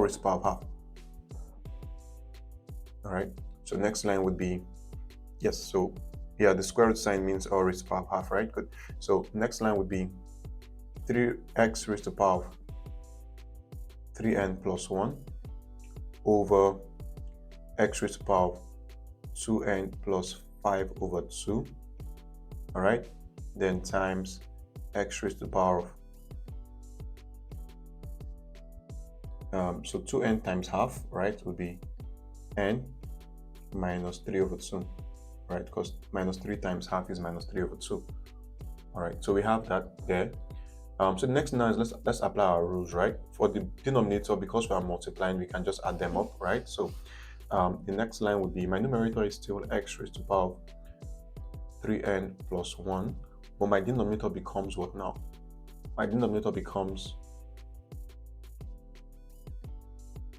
raised to the power of half. All right, so next line would be, yes, so yeah, the square root sign means all raised to the power of half, right? Good. So next line would be 3x raised to the power of 3n plus 1 over x raised to the power of 2n plus 5 over 2. All right, then times x raised to the power of so 2n times half, right, would be n minus 3 over 2, right? Because minus 3 times half is minus 3 over 2. All right, so we have that there. So the next now is let's apply our rules, right? For the denominator, because we are multiplying, we can just add them up, right? So the next line would be, my numerator is still x raised to the power of 3n plus 1, but my denominator becomes what now? My denominator becomes,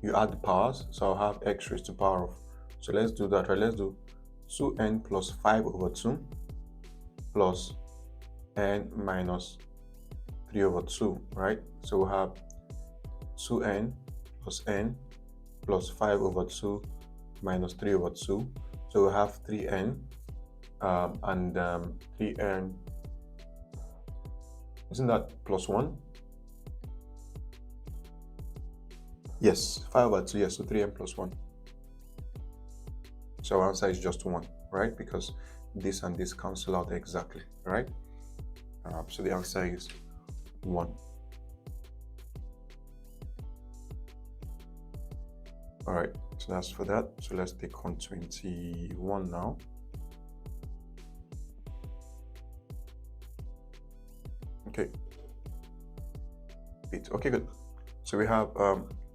you add the powers, so I'll have x raised to the power of, so let's do that, right? Let's do 2n plus 5 over 2 plus n minus 3 over 2, right? So we'll have 2n plus n plus 5 over 2 minus 3 over 2. So we'll have 3n and 3n, isn't that plus 1? Yes, 5 over 2, yes, so 3n plus 1. So our answer is just 1, right? Because this and this cancel out exactly, right? So the answer is 1. All right, so that's for that. So let's take on 21 now. Okay. Okay, good. So we have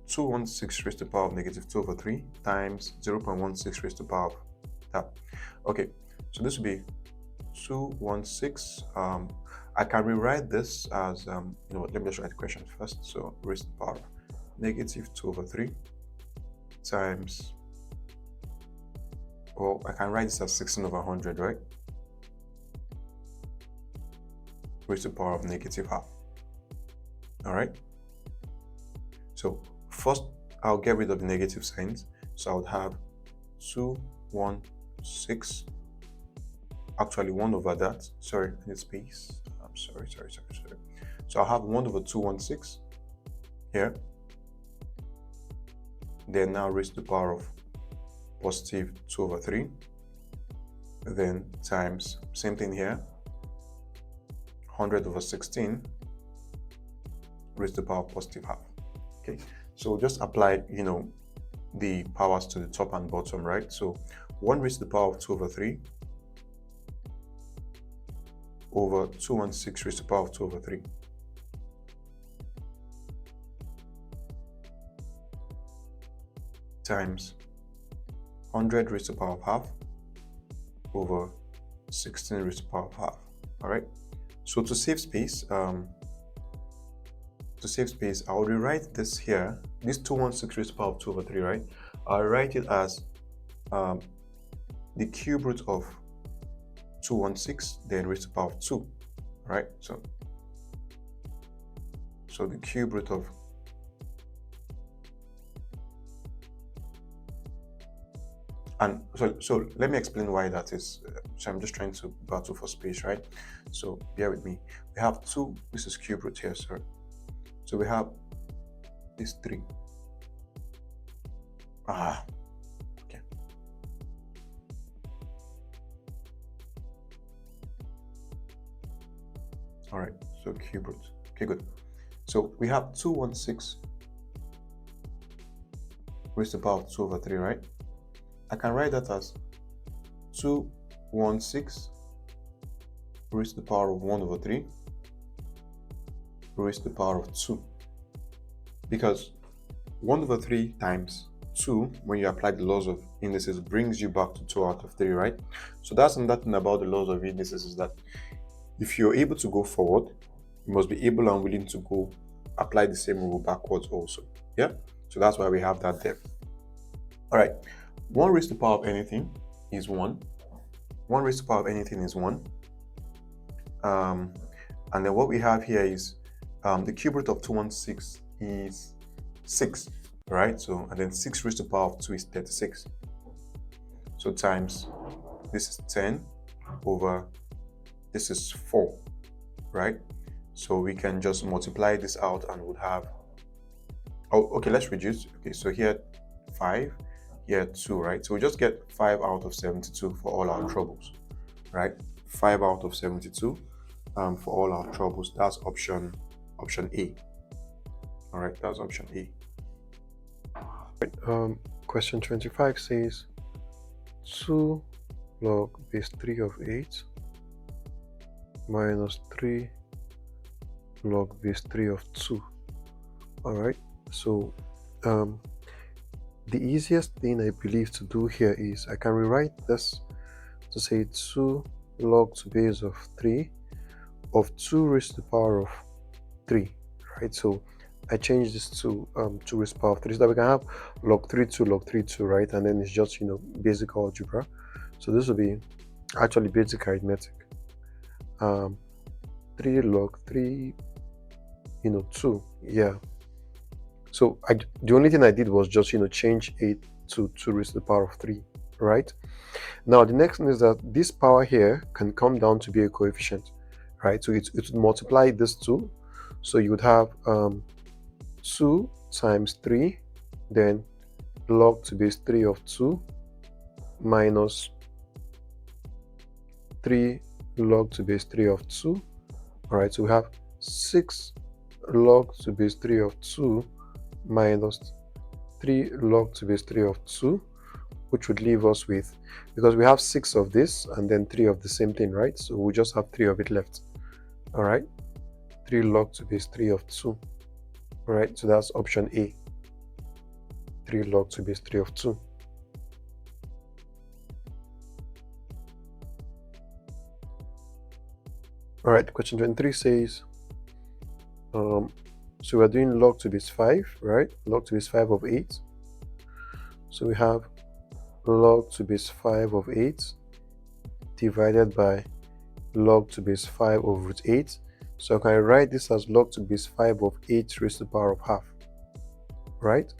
216 raised to the power of negative 2 over 3 times 0.16 raised to the power of that. Okay, so this would be 216. I can rewrite this as, let me just write the question first. So raised to the power of negative 2 over 3 times, well, I can write this as 16 over 100, right? Raised to the power of negative half. All right. So first, I'll get rid of the negative signs. So I would have 216. Actually, 1 over that. Sorry, I need space. I'm sorry. So I'll have 1 over 216 here. Then now raised to the power of positive 2 over 3. Then times, same thing here, 100 over 16 raised to the power of positive half. Okay, so just apply, the powers to the top and bottom, right? So 1 raised to the power of 2 over 3 over 216 raised to the power of 2 over 3. Times 100 raised to the power of half over 16 raised to the power of half. All right. So to save space, I'll rewrite this here. This 216 raised to the power of 2 over 3, right? I'll write it as the cube root of 216, then raised to the power of 2, right? So the cube root of and so let me explain why that is. So I'm just trying to battle for space, right? So bear with me. We have 2, this is cube root here, sorry. So we have this 3. Okay. All right, so cube root. Okay, good. So we have 216 raised to the power of 2 over 3, right? I can write that as 216 raised to the power of 1 over 3 raised to the power of 2. Because 1 over 3 times 2, when you apply the laws of indices, brings you back to 2 out of 3, right? So that's another thing about the laws of indices, is that if you're able to go forward, you must be able and willing to go apply the same rule backwards also. Yeah, so that's why we have that there. All right, 1 raised to the power of anything is 1. 1 raised to the power of anything is 1. And then what we have here is the cube root of 216 is 6, right? So, and then 6 raised to the power of 2 is 36. So times, this is 10 over, this is 4, right? So we can just multiply this out and would have, oh, okay, let's reduce. Okay, so here 5, here 2, right? So we just get 5 out of 72 for all our troubles, right? 5 out of 72 for all our troubles. That's option A. All right, that's option A. Right, question 25 says 2 log base 3 of 8 minus 3 log base 3 of 2. All right, so the easiest thing I believe to do here is I can rewrite this to say 2 log to base of 3 of 2 raised to the power of 3, right? So I change this to 2 raised to the power of 3 so that we can have log 3 2 log 3 2, right? And then it's just, basic algebra. So this will be actually basic arithmetic. 3 log 3, 2, yeah. So the only thing I did was just, change 8 to 2 raised to the power of 3, right? Now the next thing is that this power here can come down to be a coefficient, right? So it would multiply this 2. So you would have 2 times 3, then log to base 3 of 2 minus 3 log to base 3 of 2. All right, so we have 6 log to base 3 of 2 minus 3 log to base 3 of 2, which would leave us with, because we have 6 of this and then 3 of the same thing, right? So we just have 3 of it left. All right, 3 log to base 3 of 2. All right, so that's option A, 3 log to base 3 of 2. All right, question 23 says, so we're doing log to base 5, right? Log to base 5 of 8. So we have log to base 5 of 8 divided by log to base 5 of root 8. So I can write this as log to base 5 of 8 raised to the power of half, right?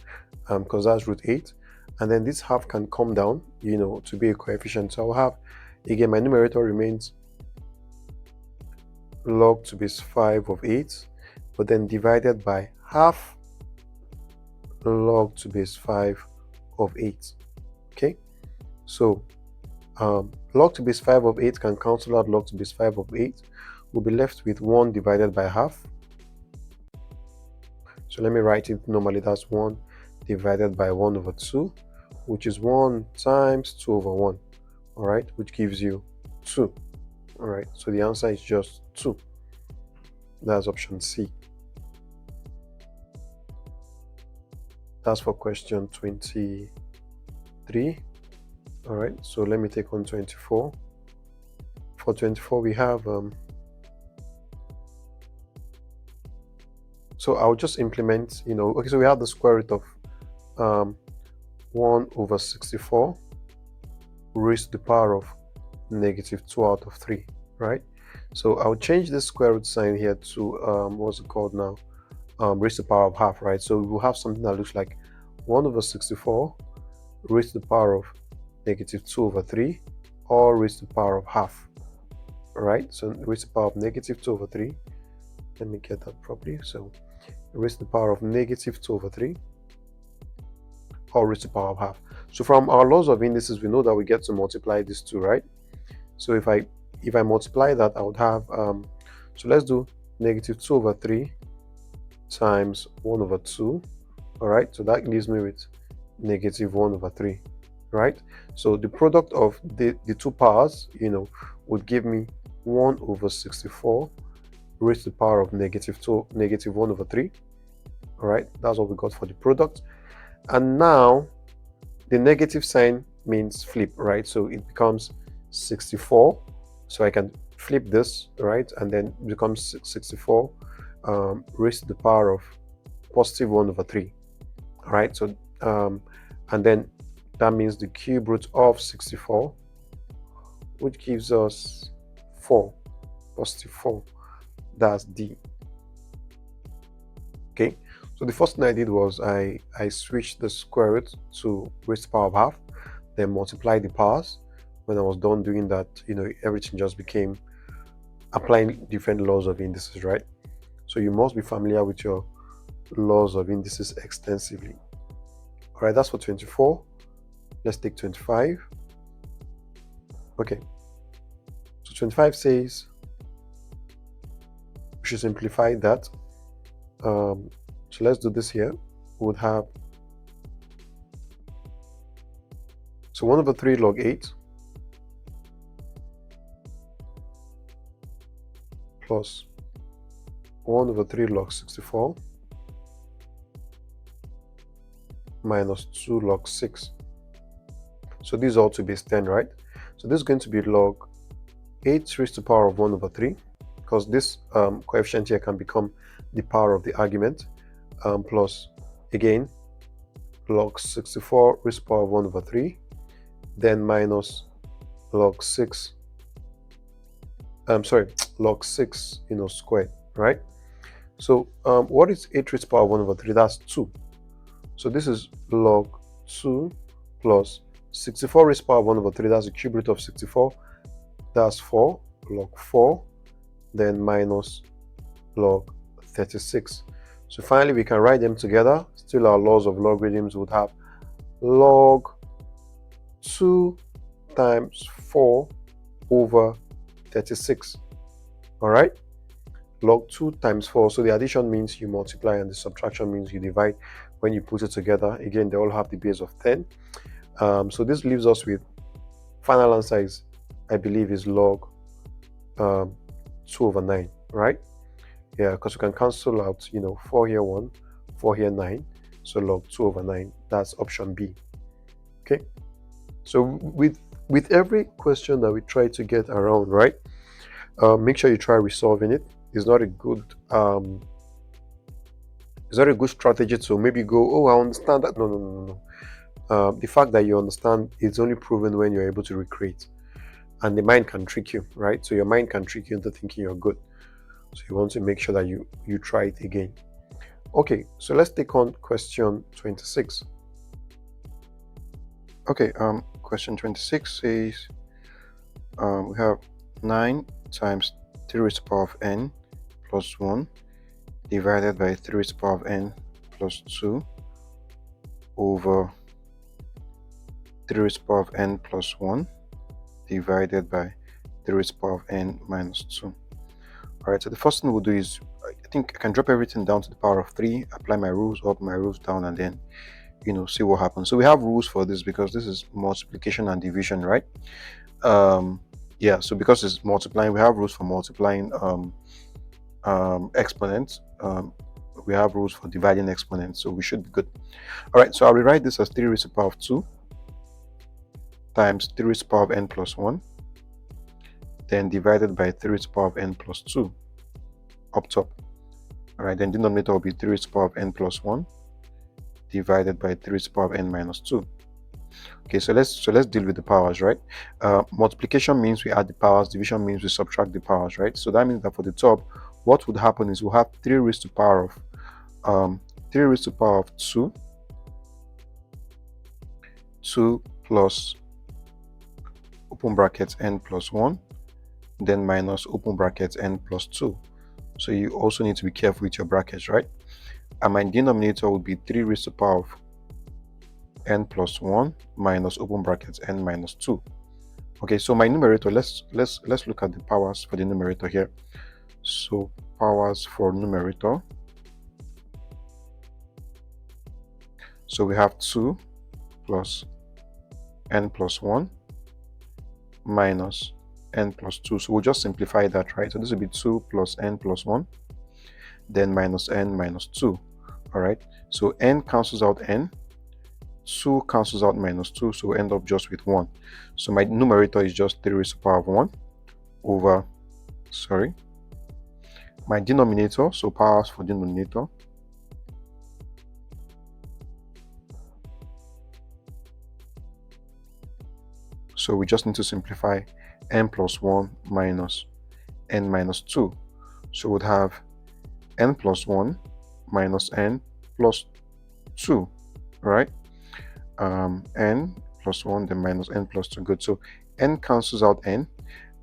Because that's root 8. And then this half can come down, to be a coefficient. So I'll have, again, my numerator remains log to base 5 of 8, but then divided by half log to base 5 of 8. Okay, so log to base 5 of 8 can cancel out log to base 5 of 8. We'll be left with 1 divided by half. So let me write it normally. That's 1 divided by 1 over 2, which is 1 times 2 over 1, all right, which gives you 2. All right, so the answer is just 2. That's option C. That's for question 23. All right, so let me take on 24. For 24, we have, so I'll just implement, okay, so we have the square root of 1 over 64 raised to the power of negative 2 out of 3, right? So I'll change this square root sign here to, what's it called now? Raised to the power of half, right? So we'll have something that looks like 1 over 64 raised to the power of negative 2 over 3, or raised to the power of half, right? So raised to the power of negative 2 over 3. Let me get that properly. So raised to the power of negative 2 over 3, or raised to the power of half. So from our laws of indices, we know that we get to multiply these two, right? So if I multiply that, I would have, so let's do negative 2 over 3 times 1 over 2. All right, so that leaves me with negative 1 over 3, right? So the product of the two powers, would give me 1 over 64 raised to the power of negative 1 over 3. All right, that's what we got for the product. And now the negative sign means flip, right? So it becomes 64. So I can flip this, right? And then it becomes 64 raised to the power of positive 1 over 3. All right, so and then that means the cube root of 64, which gives us 4, positive 4. That's D. Okay, so the first thing I did was I switched the square root to raised to the power of half, then multiplied the powers. When I was done doing that, everything just became applying different laws of indices, right? So you must be familiar with your laws of indices extensively. All right, that's for 24. Let's take 25. Okay, so 25 says we should simplify that. So let's do this here. We would have, so 1 over 3 log 8 plus 1 over 3 log 64 minus 2 log 6. So this is all to base 10, right? So this is going to be log 8 raised to the power of 1 over 3, because this coefficient here can become the power of the argument, plus, again, log 64 raised to the power of 1 over 3, then minus log 6, log 6, squared, right? So what is 8 raised to the power of 1 over 3? That's 2. So this is log 2 plus 64 raised to the power of 1 over 3. That's the cube root of 64. That's 4, log 4, then minus log 36. So finally, we can write them together. Still, our laws of logarithms would have log 2 times 4 over 36. All right? Log 2 times 4. So the addition means you multiply and the subtraction means you divide. When you put it together, again, they all have the base of 10. So this leaves us with final answer is, I believe, is log 2 over 9, right? Yeah, because we can cancel out, 4 here 1, 4 here 9. So log 2 over 9, that's option B. Okay. So with every question that we try to get around, right, make sure you try resolving it. It's not a good strategy to maybe go, oh, I understand that. No. The fact that you understand is only proven when you're able to recreate, and the mind can trick you, right? So your mind can trick you into thinking you're good. So you want to make sure that you try it again. Okay, so let's take on question 26. Okay, question 26 says we have 9 times 3 raised to the power of n plus 1 divided by 3 raised to the power of n plus 2 over 3 raised to the power of n plus 1 divided by 3 raised to the power of n minus 2. All right, so the first thing we'll do is, I think I can drop everything down to the power of 3, apply my rules up, my rules down, and then, see what happens. So we have rules for this because this is multiplication and division, right? Yeah, so because it's multiplying, we have rules for multiplying exponents. We have rules for dividing exponents, so we should be good. All right, so I'll rewrite this as 3 raised to the power of 2 times 3 raised to the power of n plus 1, then divided by 3 raised to the power of n plus 2 up top. All right, then denominator will be 3 raised to the power of n plus 1 divided by 3 raised to the power of n minus 2. Okay, so let's deal with the powers, right? Multiplication means we add the powers, division means we subtract the powers, right? So that means that for the top, what would happen is we'll have 3 raised to the power of 3 raised to the power of 2, 2 plus open brackets n plus 1, then minus open brackets n plus 2. So you also need to be careful with your brackets, right? And my denominator would be 3 raised to the power of n plus 1 minus open brackets n minus 2. Okay, so my numerator, let's look at the powers for the numerator here. So powers for numerator. So we have 2 plus n plus 1 minus n plus 2. So we'll just simplify that, right? So this will be 2 plus n plus 1, then minus n minus 2. All right, so n cancels out n, 2 cancels out minus 2, so we end up just with 1. So my numerator is just 3 raised to the power of 1 over, my denominator, so powers for denominator. So we just need to simplify n plus 1 minus n minus 2. So we'd have n plus 1 minus n plus 2, right? N plus 1, then minus n plus 2. Good. So n cancels out n.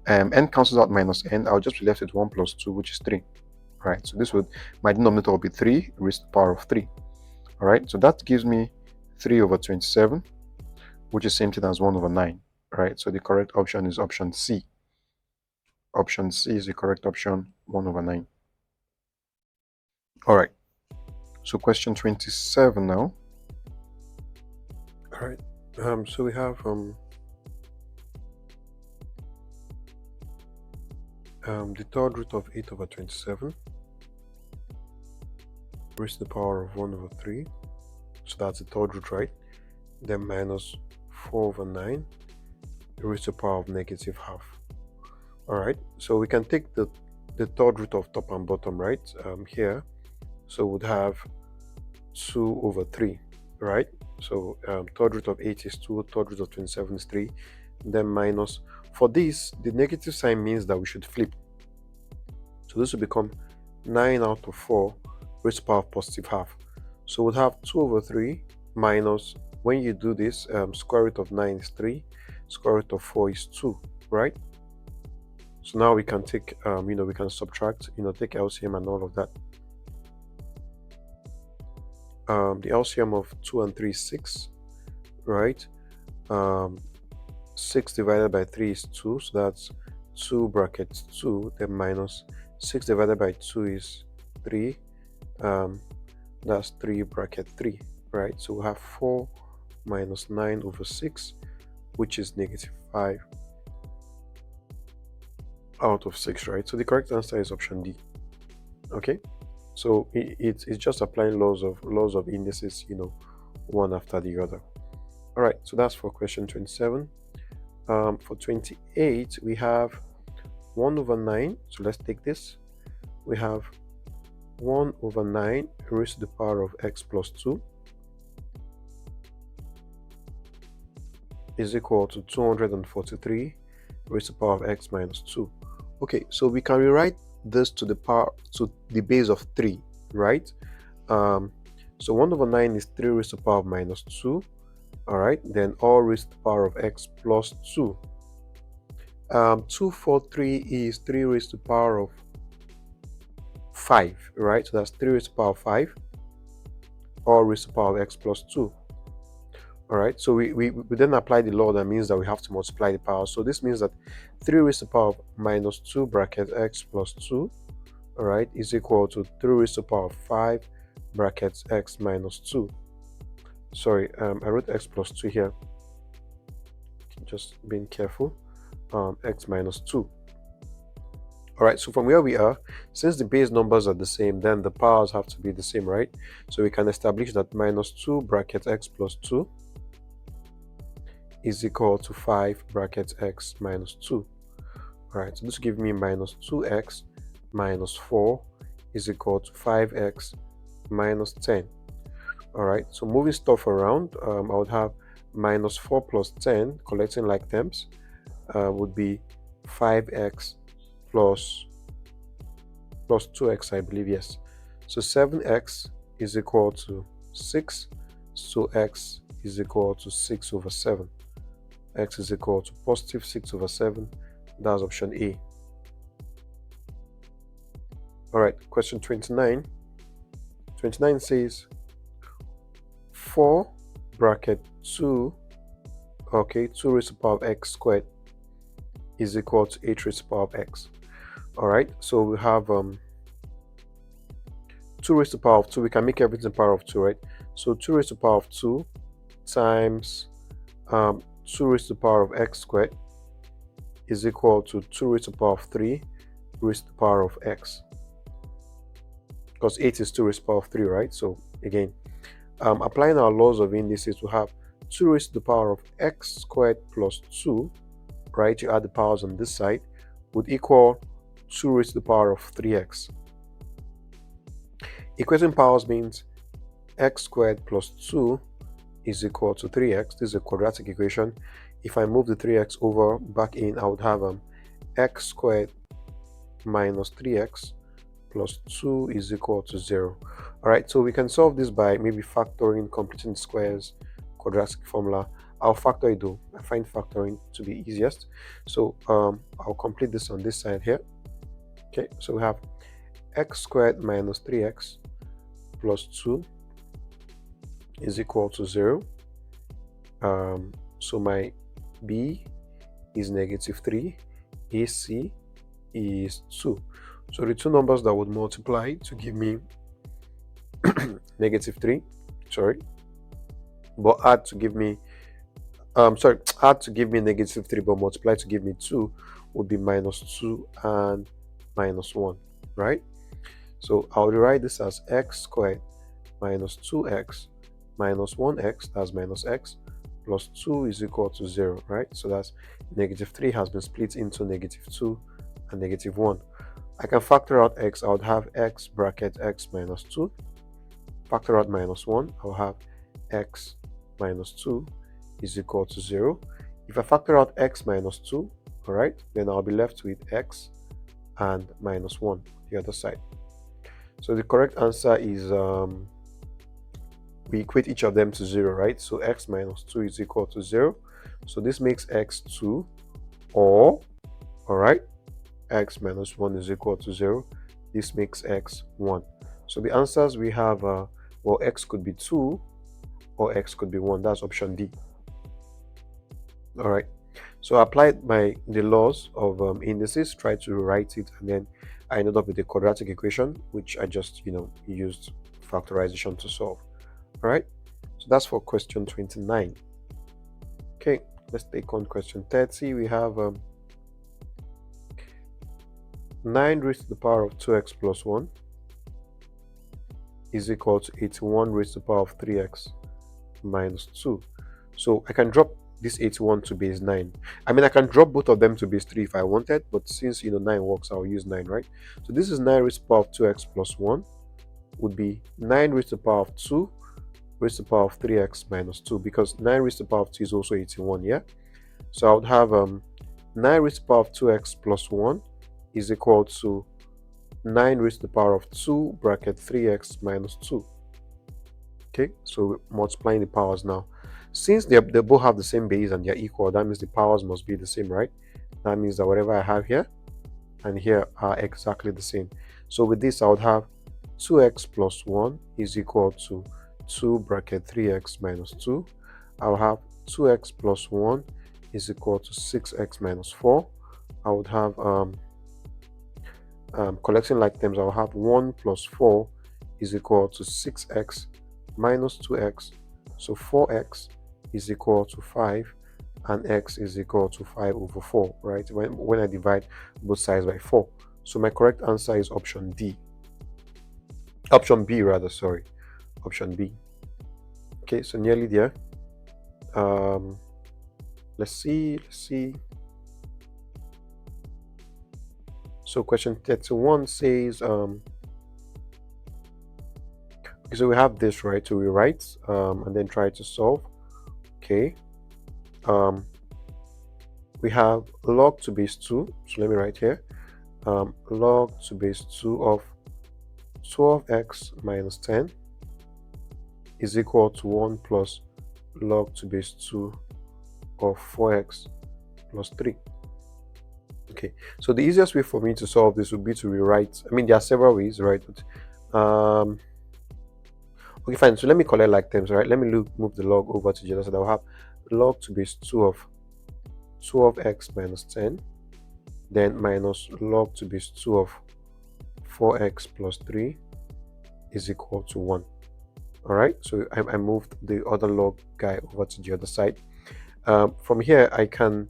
N cancels out minus n. I'll just be left with 1 plus 2, which is 3. Right. So this would, my denominator will be 3 raised to the power of 3. All right. So that gives me 3 over 27, which is same thing as 1 over 9. Right. So the correct option is option C. Option C is the correct option, 1 over 9. All right. So question 27 now. All right. So we have the third root of 8 over 27 raised to the power of 1 over 3. So that's the third root, right? Then minus 4 over 9 raised to the power of negative half. All right. So we can take the third root of top and bottom, right? Here. So we'd have 2 over 3, right? So third root of 8 is 2, third root of 27 is 3. Then minus, for this, the negative sign means that we should flip. So this will become 9 out of 4 raised to the power of positive half. So we'll have 2 over 3 minus, when you do this, square root of 9 is 3, square root of 4 is 2, right? So now we can take, we can subtract, take LCM and all of that. The LCM of 2 and 3 is 6, right? 6 divided by 3 is 2, so that's 2 brackets 2, then minus 6 divided by 2 is 3, that's 3 bracket 3, right? So we'll have 4 minus 9 over 6, which is negative 5 out of 6, right? So the correct answer is option D. Okay, so it's just applying laws of indices, one after the other. All right, so that's for question 27. For 28, we have 1 over 9. So let's take this. We have 1 over 9 raised to the power of x plus 2 is equal to 243 raised to the power of x minus 2. Okay, so we can rewrite this to the base of 3, right? So 1 over 9 is 3 raised to the power of minus 2. All right, then all raised to the power of x plus 2. 243 is 3 raised to the power of 5, right? So that's 3 raised to the power of 5, all raised to the power of x plus 2. All right, so we then apply the law that means that we have to multiply the power. So this means that 3 raised to the power of minus 2 bracket x plus 2, all right, is equal to 3 raised to the power of 5 brackets x minus 2. Sorry, I wrote x plus 2 here, just being careful. X minus 2. All right, so from where we are, since the base numbers are the same, then the powers have to be the same, right? So we can establish that minus 2 bracket x plus 2 is equal to 5 bracket x minus 2. All right, so this will give me minus 2x minus 4 is equal to 5x minus 10. All right, so moving stuff around, I would have minus 4 plus 10, collecting like terms, would be 5x plus 2x, I believe, yes. So 7x is equal to 6, so x is equal to 6 over 7. X is equal to positive 6 over 7. That's option A. All right, question 29. 29 says 4 bracket 2, okay, 2 raised to the power of x squared is equal to 8 raised to the power of x. All right, so we have 2 raised to the power of 2. We can make everything power of 2, right? So 2 raised to the power of 2 times 2 raised to the power of x squared is equal to 2 raised to the power of 3 raised to the power of x. Because 8 is 2 raised to the power of 3, right? So again, applying our laws of indices, we have 2 raised to the power of x squared plus 2, right? You add the powers on this side, would equal 2 raised to the power of 3x. Equating powers means x squared plus 2 is equal to 3x. This is a quadratic equation. If I move the 3x over back in, I would have x squared minus 3x plus 2 is equal to 0. All right, so we can solve this by maybe factoring, completing the squares, quadratic formula. I'll factor it though. I find factoring to be easiest. So I'll complete this on this side here. Okay, so we have x squared minus 3x plus 2 is equal to 0. So my b is negative 3, ac is 2. So the two numbers that would multiply to give me negative 3, sorry, but add to give me add to give me negative 3, but multiply to give me 2 would be minus 2 and minus 1, right? So I'll rewrite this as x squared minus 2x minus 1x, that's minus x, plus 2 is equal to 0, right? So that's negative 3 has been split into negative 2 and negative 1. I can factor out x. I would have x bracket x minus 2. Factor out minus 1. I'll have x minus 2 is equal to 0. If I factor out x minus 2, all right, then I'll be left with x and minus 1, the other side. So the correct answer is we equate each of them to 0, right? So x minus 2 is equal to 0. So this makes x 2, or, all right, x minus 1 is equal to 0. This makes x 1. So the answers we have, well, x could be 2 or x could be 1. That's option D. All right. So I applied the laws of indices, tried to write it, and then I ended up with a quadratic equation, which I just, used factorization to solve. All right. So that's for question 29. Okay, let's take on question 30. We have 9 raised to the power of 2x plus 1 is equal to 81 raised to the power of 3x minus 2. So I can drop this 81 to base 9. I mean, I can drop both of them to base 3 if I wanted, but since 9 works, I'll use 9, right? So this is 9 raised to the power of 2x plus 1 would be 9 raised to the power of 2 raised to the power of 3x minus 2, because 9 raised to the power of 2 is also 81, yeah? So I would have 9 raised to the power of 2x plus 1 is equal to 9 raised to the power of 2 bracket 3x minus 2. Okay, so we're multiplying the powers now. Since they both have the same base and they're equal, that means the powers must be the same, right? That means that whatever I have here and here are exactly the same. So with this, I would have 2x plus 1 is equal to 2 bracket 3x minus 2. I'll have 2x plus 1 is equal to 6x minus 4. I would have collecting like terms, I'll have 1 plus 4 is equal to 6x minus 2x. So 4x is equal to 5 and x is equal to 5 over 4, right? When I divide both sides by 4. So my correct answer is option D. Option B rather, sorry. Option B. Okay, so nearly there. Let's see. So question 31 says, okay, so we have this, right, to rewrite and then try to solve. Okay, um, we have log to base 2. So let me write here. Log to base 2 of 12x minus 10 is equal to 1 plus log to base 2 of 4x plus 3. Okay, so the easiest way for me to solve this would be to rewrite. I mean, there are several ways, right? But, okay, fine. So let me collect like terms, right? Let me move the log over to the other side. I'll have log to base 2 of 12x minus 10, then minus log to base 2 of 4x plus 3 is equal to 1. All right, so I moved the other log guy over to the other side. From here, I can,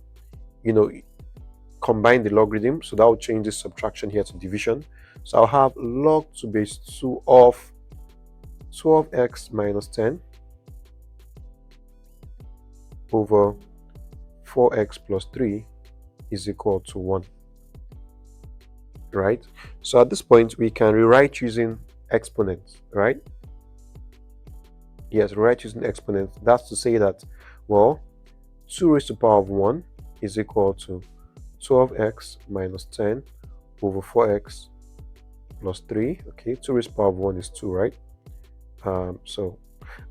combine the logarithm. So that will change this subtraction here to division. So I'll have log to base 2 of 12x minus 10 over 4x plus 3 is equal to 1. Right? So at this point, we can rewrite using exponents, right? Yes, rewrite using exponents. That's to say that, well, 2 raised to the power of 1 is equal to 12x minus 10 over 4x plus 3. Okay, 2 raised to the power of 1 is 2, right?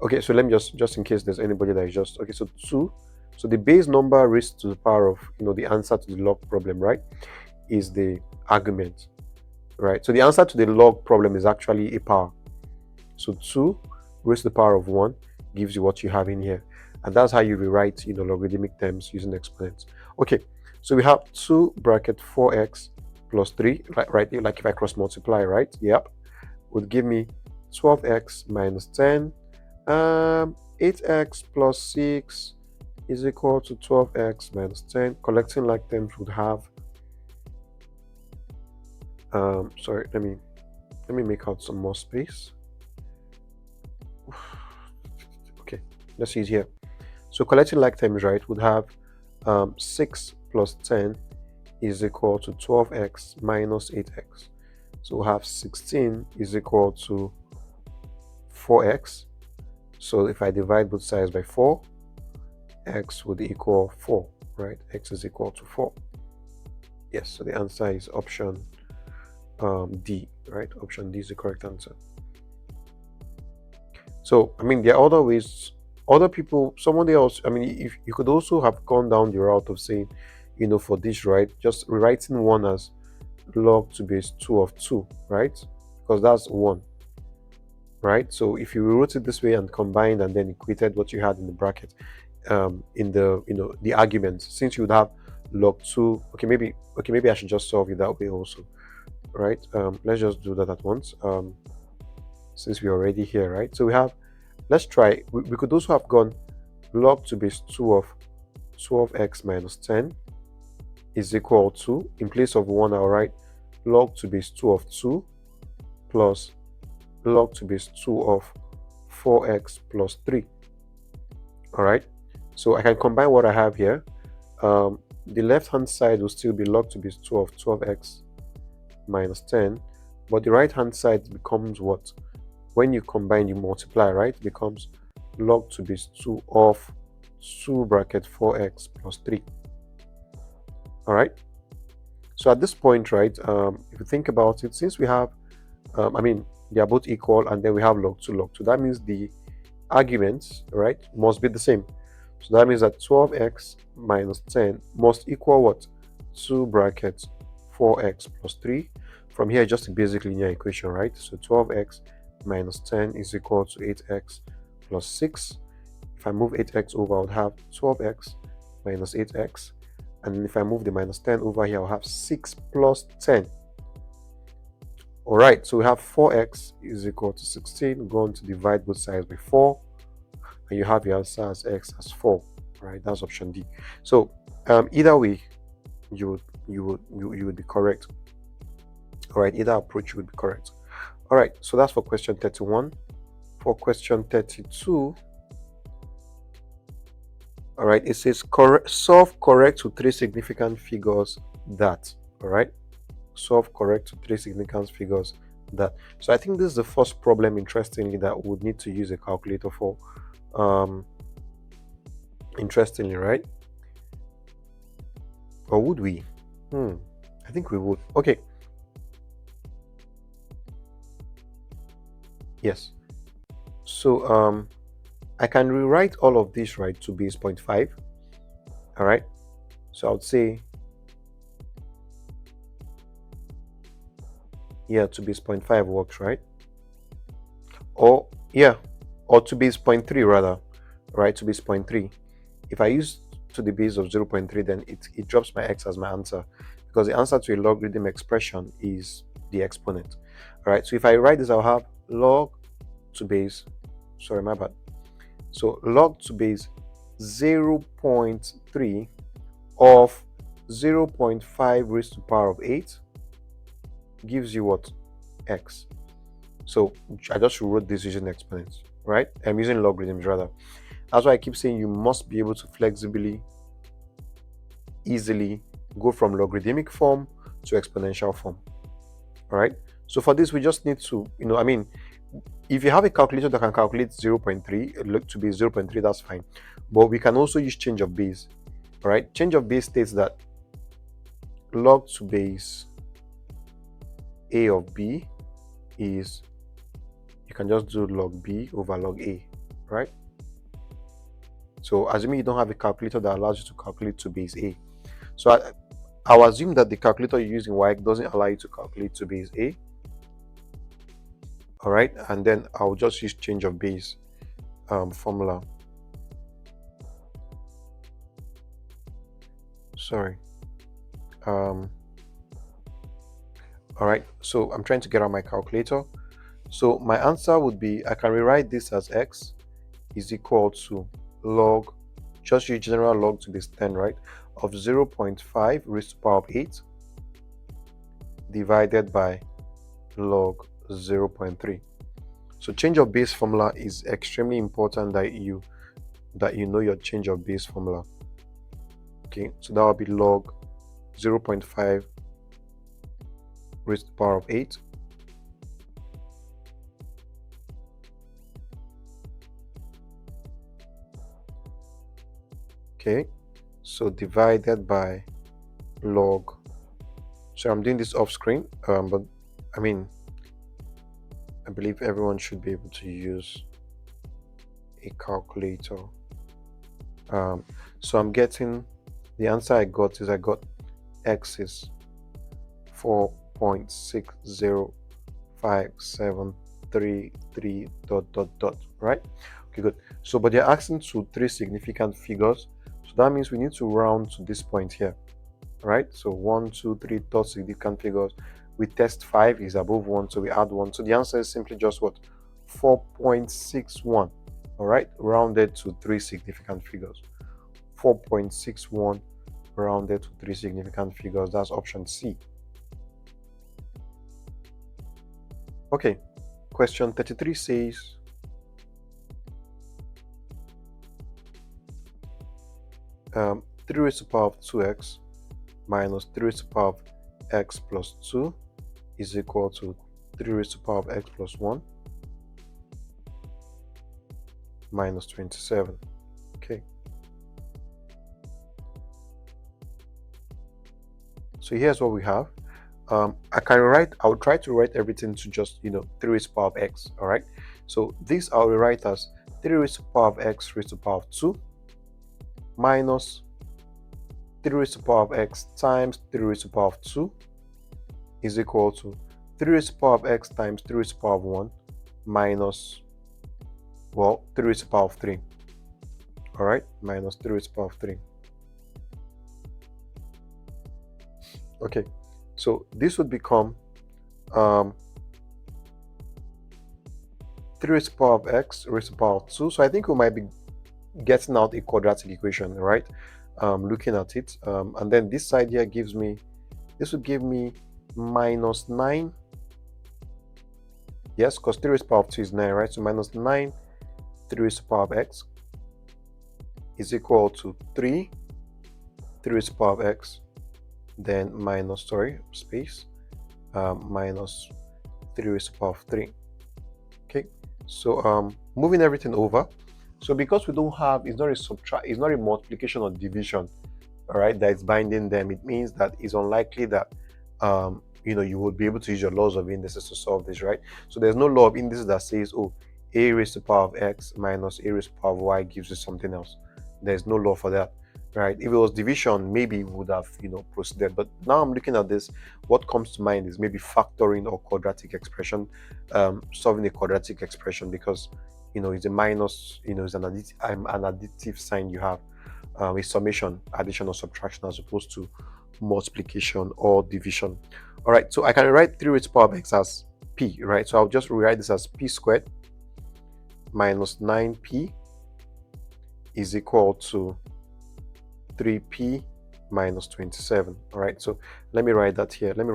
Okay, so let me just in case there's anybody that is just, okay, so 2. So the base number raised to the power of, the answer to the log problem, right, is the argument, right? So the answer to the log problem is actually a power. So 2 raised to the power of 1 gives you what you have in here. And that's how you rewrite, logarithmic terms using exponents. Okay, so we have 2 bracket 4x plus 3, right? Like if I cross multiply, right? Yep. Would give me 12x minus 10. 8x plus 6 is equal to 12x minus 10. Collecting like terms would have, sorry, let me make out some more space. Okay, let's see it here. So collecting like terms, right, would have 6 plus 10 is equal to 12x minus 8x. So we'll have 16 is equal to 4x. So if I divide both sides by 4, x would equal 4, right? X is equal to 4. Yes, so the answer is option D, right? Option D is the correct answer. So, I mean, there are other ways, other people, somebody else, I mean, if you could also have gone down the route of saying, for this, right, just rewriting 1 as log to base 2 of 2, right? Because that's 1, right? So if you rewrote it this way and combined and then equated what you had in the bracket, in the, the argument, since you would have log 2, okay, maybe I should just solve it that way also, right? Let's just do that at once. Since we're already here, right? So we have, let's try, we could also have gone log to base 2 of 12x minus 10 is equal to, in place of 1, I'll write log to base 2 of 2 plus log to base 2 of 4x plus 3. All right, so I can combine what I have here. The left hand side will still be log to base 2 of 12x minus 10, but the right hand side becomes what? When you combine, you multiply, right? It becomes log to base 2 of 2 bracket 4x plus 3. All right. So at this point, right, if you think about it, since we have, I mean, they are both equal, and then we have log 2, log 2. That means the arguments, right, must be the same. So that means that 12x minus 10 must equal what? 2 brackets 4x plus 3. From here, just a basic linear equation, right? So 12x minus 10 is equal to 8x plus 6. If I move 8x over, I would have 12x minus 8x. And if I move the minus 10 over here, I'll have 6 plus 10. All right, so we have 4x is equal to 16. Go on to divide both sides by 4. And you have your answer as x as 4. Right, that's option D. So either way, you would be correct. All right, either approach would be correct. All right, so that's for question 31. For question 32, all right, it says solve correct to 3 significant figures that. All right, solve correct to 3 significant figures that. So I think this is the first problem, interestingly, that we would need to use a calculator for. Interestingly, right? Or would we? I think we would. Okay, yes. So I can rewrite all of this, right, to base 0.5. All right. So I would say, yeah, to base 0.5 works, right? Or, yeah, or to base 0.3 rather, right? To base 0.3. If I use to the base of 0.3, then it drops my x as my answer, because the answer to a logarithm expression is the exponent. All right. So if I write this, I'll have log to base, sorry, my bad. So log to base 0.3 of 0.5 raised to the power of 8 gives you what? X. So I just wrote this using exponents, right? I'm using logarithms rather. That's why I keep saying you must be able to flexibly, easily go from logarithmic form to exponential form. All right. So for this, we just need to, I mean, if you have a calculator that can calculate 0.3, look to be 0.3, that's fine. But we can also use change of base. All right. Change of base states that log to base a of b is, you can just do log b over log a, right? So assuming you don't have a calculator that allows you to calculate to base a. So I'll assume that the calculator you use in WAEC doesn't allow you to calculate to base a. All right, and then I'll just use change of base formula. Sorry. All right, so I'm trying to get out my calculator. So my answer would be, I can rewrite this as x is equal to log, just use general log to base 10, right, of 0.5 raised to the power of 8 divided by log 0.3. So change of base formula is extremely important that you know your change of base formula. Okay, so that will be log 0.5 raised to the power of 8 okay, so divided by log, so I'm doing this off screen, but I mean, I believe everyone should be able to use a calculator. So I'm getting, the answer I got x is 4.605733 dot, right? Okay, good. So but they're asking to 3 significant figures, so that means we need to round to this point here, right? So 1 2 3 third significant figures. We test 5 is above 1, so we add 1. So the answer is simply just what? 4.61. All right, rounded to 3 significant figures. 4.61 rounded to 3 significant figures. That's option C. Okay, question 33 says, 3 raised to the power of 2x minus 3 raised to the power of x plus 2 is equal to 3 raised to the power of x plus 1 minus 27. Okay. So here's what we have. I'll try to write everything to just, 3 raised to the power of x, all right? So this I'll rewrite as 3 raised to the power of x raised to the power of 2 minus 3 raised to the power of x times 3 raised to the power of 2 is equal to 3 raised to the power of x times 3 raised to the power of 1 minus, 3 raised to the power of 3. All right, minus 3 raised to the power of 3. Okay, so this would become 3 raised to the power of x raised to the power of 2. So I think we might be getting out a quadratic equation, right? Looking at it, and then this side here this would give me minus 9. Yes, because 3 raised to the power of 2 is 9, right? So minus 9 3 raised to the power of x is equal to 3 raised to the power of x, then minus, minus 3 raised to the power of 3. Okay, so moving everything over, So because we don't have, it's not a it's not a multiplication or division, all right, that is binding them, it means that it's unlikely that you would be able to use your laws of indices to solve this, right? So there's no law of indices that says, oh, a raised to the power of x minus a raised to the power of y gives you something else. There's no law for that, right? If it was division, maybe we would have proceeded, but now I'm looking at this, what comes to mind is maybe factoring or quadratic expression, solving a quadratic expression, because it's a minus, it's an additive sign you have, a summation, addition, or subtraction, as opposed to multiplication or division. All right, so I can write 3 raised to the power of x as p, right? So I'll just rewrite this as p squared minus 9p is equal to 3p minus 27. All right, so let me write that here. Let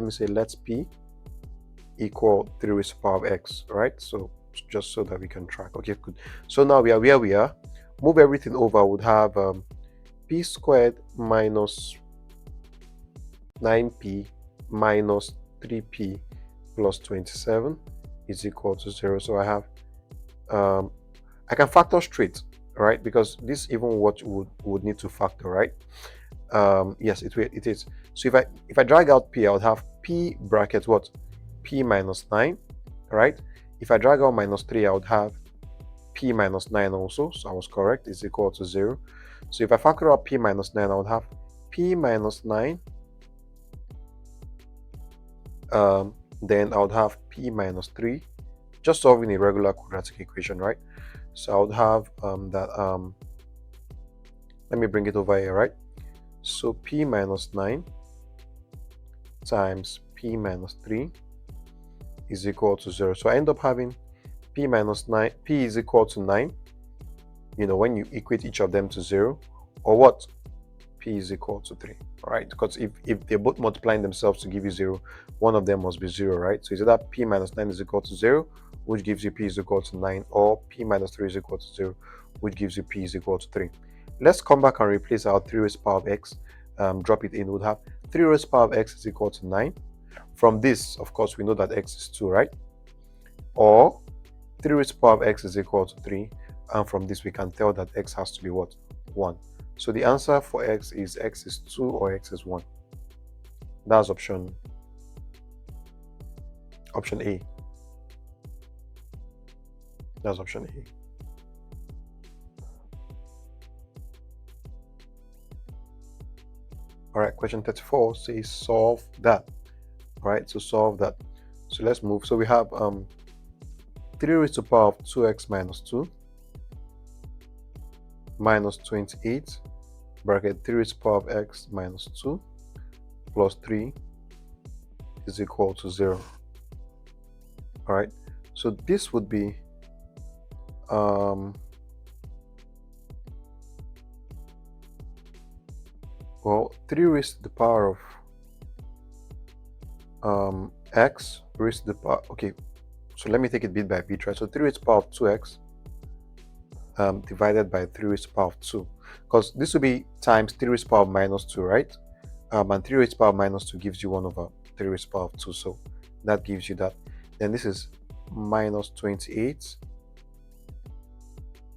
me say let p equal 3 raised to the power of x. All right, so just so that we can track. Okay, good. So now we are where we are. Move everything over, would have p squared minus 9p minus 3p plus 27 is equal to 0. So I have I can factor straight, right? Because this even what would need to factor, right? Yes, it is. So if I drag out p, I would have p bracket what? P minus 9, right? If I drag out minus 3, I would have p minus 9 also. So I was correct, is equal to 0. So if I factor out p minus 9, I would have p minus 9. Then I would have p minus 3, just solving a regular quadratic equation, right? So I would have let me bring it over here, right? So p minus 9 times p minus 3 is equal to 0. So I end up having p minus 9, p is equal to 9, when you equate each of them to 0, or what? P is equal to 3, all right? Because if they're both multiplying themselves to give you 0, one of them must be 0, right? So is either p minus 9 is equal to 0, which gives you p is equal to 9, or p minus 3 is equal to 0, which gives you p is equal to 3. Let's come back and replace our 3 raised to the power of x. Drop it in, we'll have 3 raised to the power of x is equal to 9. From this, of course, we know that x is 2, right? Or 3 raised to the power of x is equal to 3. And from this, we can tell that x has to be what? 1. So the answer for x is 2 or x is 1. That's option A. That's option A. All right, question 34 says solve that. All right, so solve that. So let's move. So we have 3 raised to the power of 2x minus 2 minus 28 bracket 3 raised to the power of x minus 2 plus 3 is equal to 0. All right, so this would be well, 3 raised to the power of x raised to the power, okay, so let me take it bit by bit, right? So 3 raised to the power of 2x divided by 3 raised to the power of 2, because this will be times 3 raised to the power of minus 2, right? And 3 raised to the power of minus 2 gives you 1 over 3 raised to the power of 2, so that gives you that. Then this is minus 28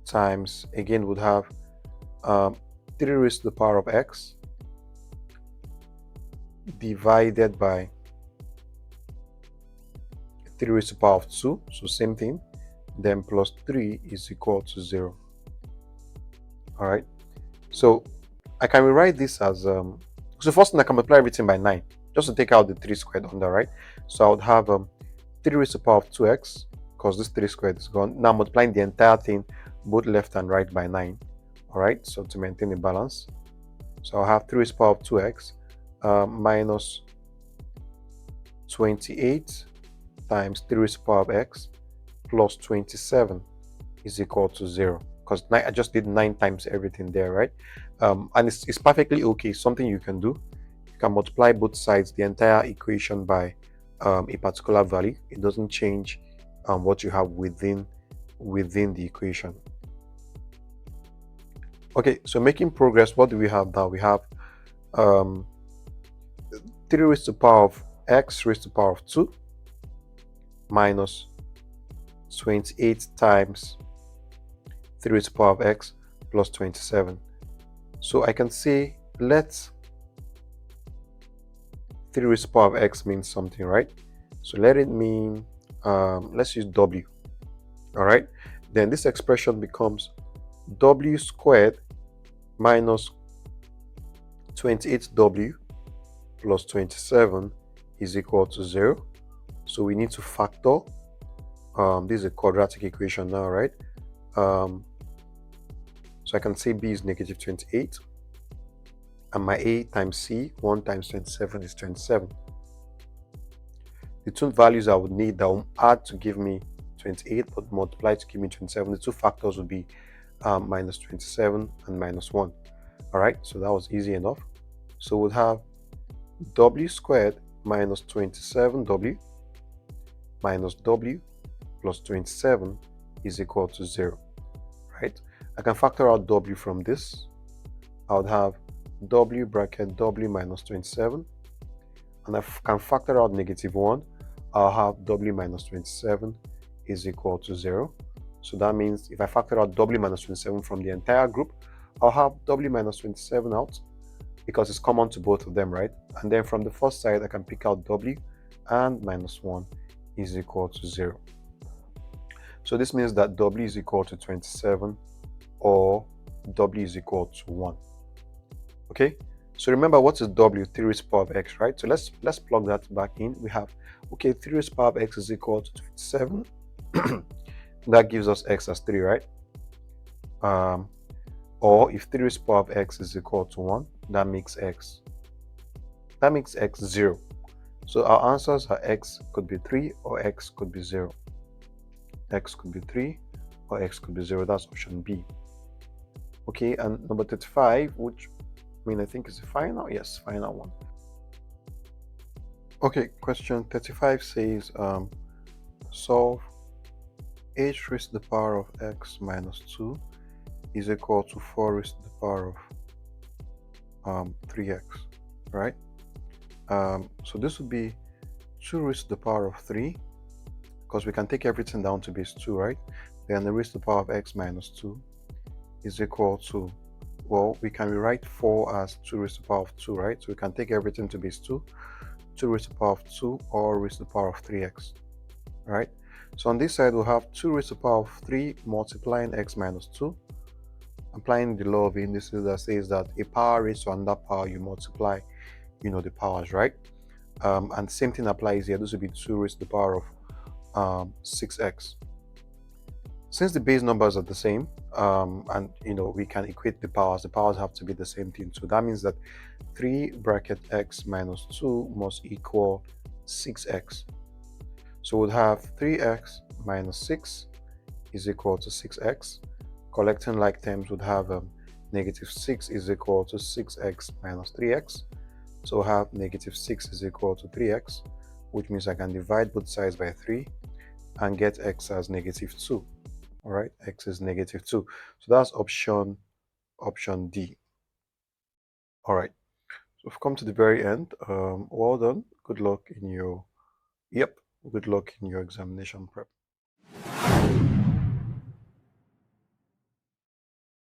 times, again, would have 3 raised to the power of x divided by 3 raised to the power of 2, so same thing, then plus 3 is equal to 0. All right, so I can rewrite this as so first thing, I can multiply everything by 9 just to take out the 3 squared under, right? So I would have 3 raised to the power of 2x, because this 3 squared is gone. Now multiplying the entire thing both left and right by 9. All right, so to maintain the balance, so I'll have 3 raised to the power of 2x minus 28 times 3 raised to the power of x plus 27 is equal to 0, because I just did 9 times everything there, right? And it's perfectly okay. Something you can do, you can multiply both sides, the entire equation, by a particular value. It doesn't change what you have within the equation. Okay, so making progress, what do we have now? We have 3 raised to the power of x raised to the power of 2 minus 28 times 3 raised to the power of x plus 27. So I can say let 3 raised to the power of x means something, right? So let it mean, let's use w, all right? Then this expression becomes w squared minus 28w plus 27 is equal to 0. So we need to factor. This is a quadratic equation now, right? So I can say b is negative 28. And my a times c, 1 times 27 is 27. The two values I would need that will add to give me 28 but multiply to give me 27, the two factors would be minus 27 and minus 1. All right, so that was easy enough. So we'll have w squared minus 27w minus w plus 27 is equal to 0, right? I can factor out w from this. I would have w bracket w minus 27, and I can factor out negative 1. I'll have w minus 27 is equal to 0. So that means if I factor out w minus 27 from the entire group, I'll have w minus 27 out because it's common to both of them, right? And then from the first side, I can pick out w, and minus 1 is equal to 0. So this means that w is equal to 27 or w is equal to 1. Okay, so remember, what is w? 3 raised to the power of x, right? So let's plug that back in. We have, okay, 3 raised to the power of x is equal to 27. That gives us x as 3, right? Or if 3 raised to the power of x is equal to 1, that makes x 0. So our answers are x could be 3 or x could be 0. X could be 3 or x could be 0. That's option B. Okay, and number 35, which I think is the final. Yes, final one. Okay, question 35 says solve h raised to the power of x minus 2 is equal to 4 raised to the power of 3x, right? So this would be 2 raised to the power of 3, because we can take everything down to base 2, right? Then the raised to the power of x minus 2 is equal to, well, we can rewrite 4 as 2 raised to the power of 2, right? So we can take everything to base 2, 2 raised to the power of 2, or raised to the power of 3x, right? So on this side, we'll have 2 raised to the power of 3 multiplying x minus 2, applying the law of indices that says that a power raised to another power, you multiply, the powers, right? And same thing applies here. This will be 2 raised to the power of 6x. Since the base numbers are the same, and we can equate the powers have to be the same thing. So that means that 3 bracket x minus 2 must equal 6x. So we'll have 3x minus 6 is equal to 6x. Collecting like terms would have negative 6 is equal to 6x minus 3x. So we'll have negative 6 is equal to 3x, which means I can divide both sides by 3 and get x as negative 2. All right, x is negative 2. So that's option D. All right, so we've come to the very end. Well done. Good luck in your examination prep.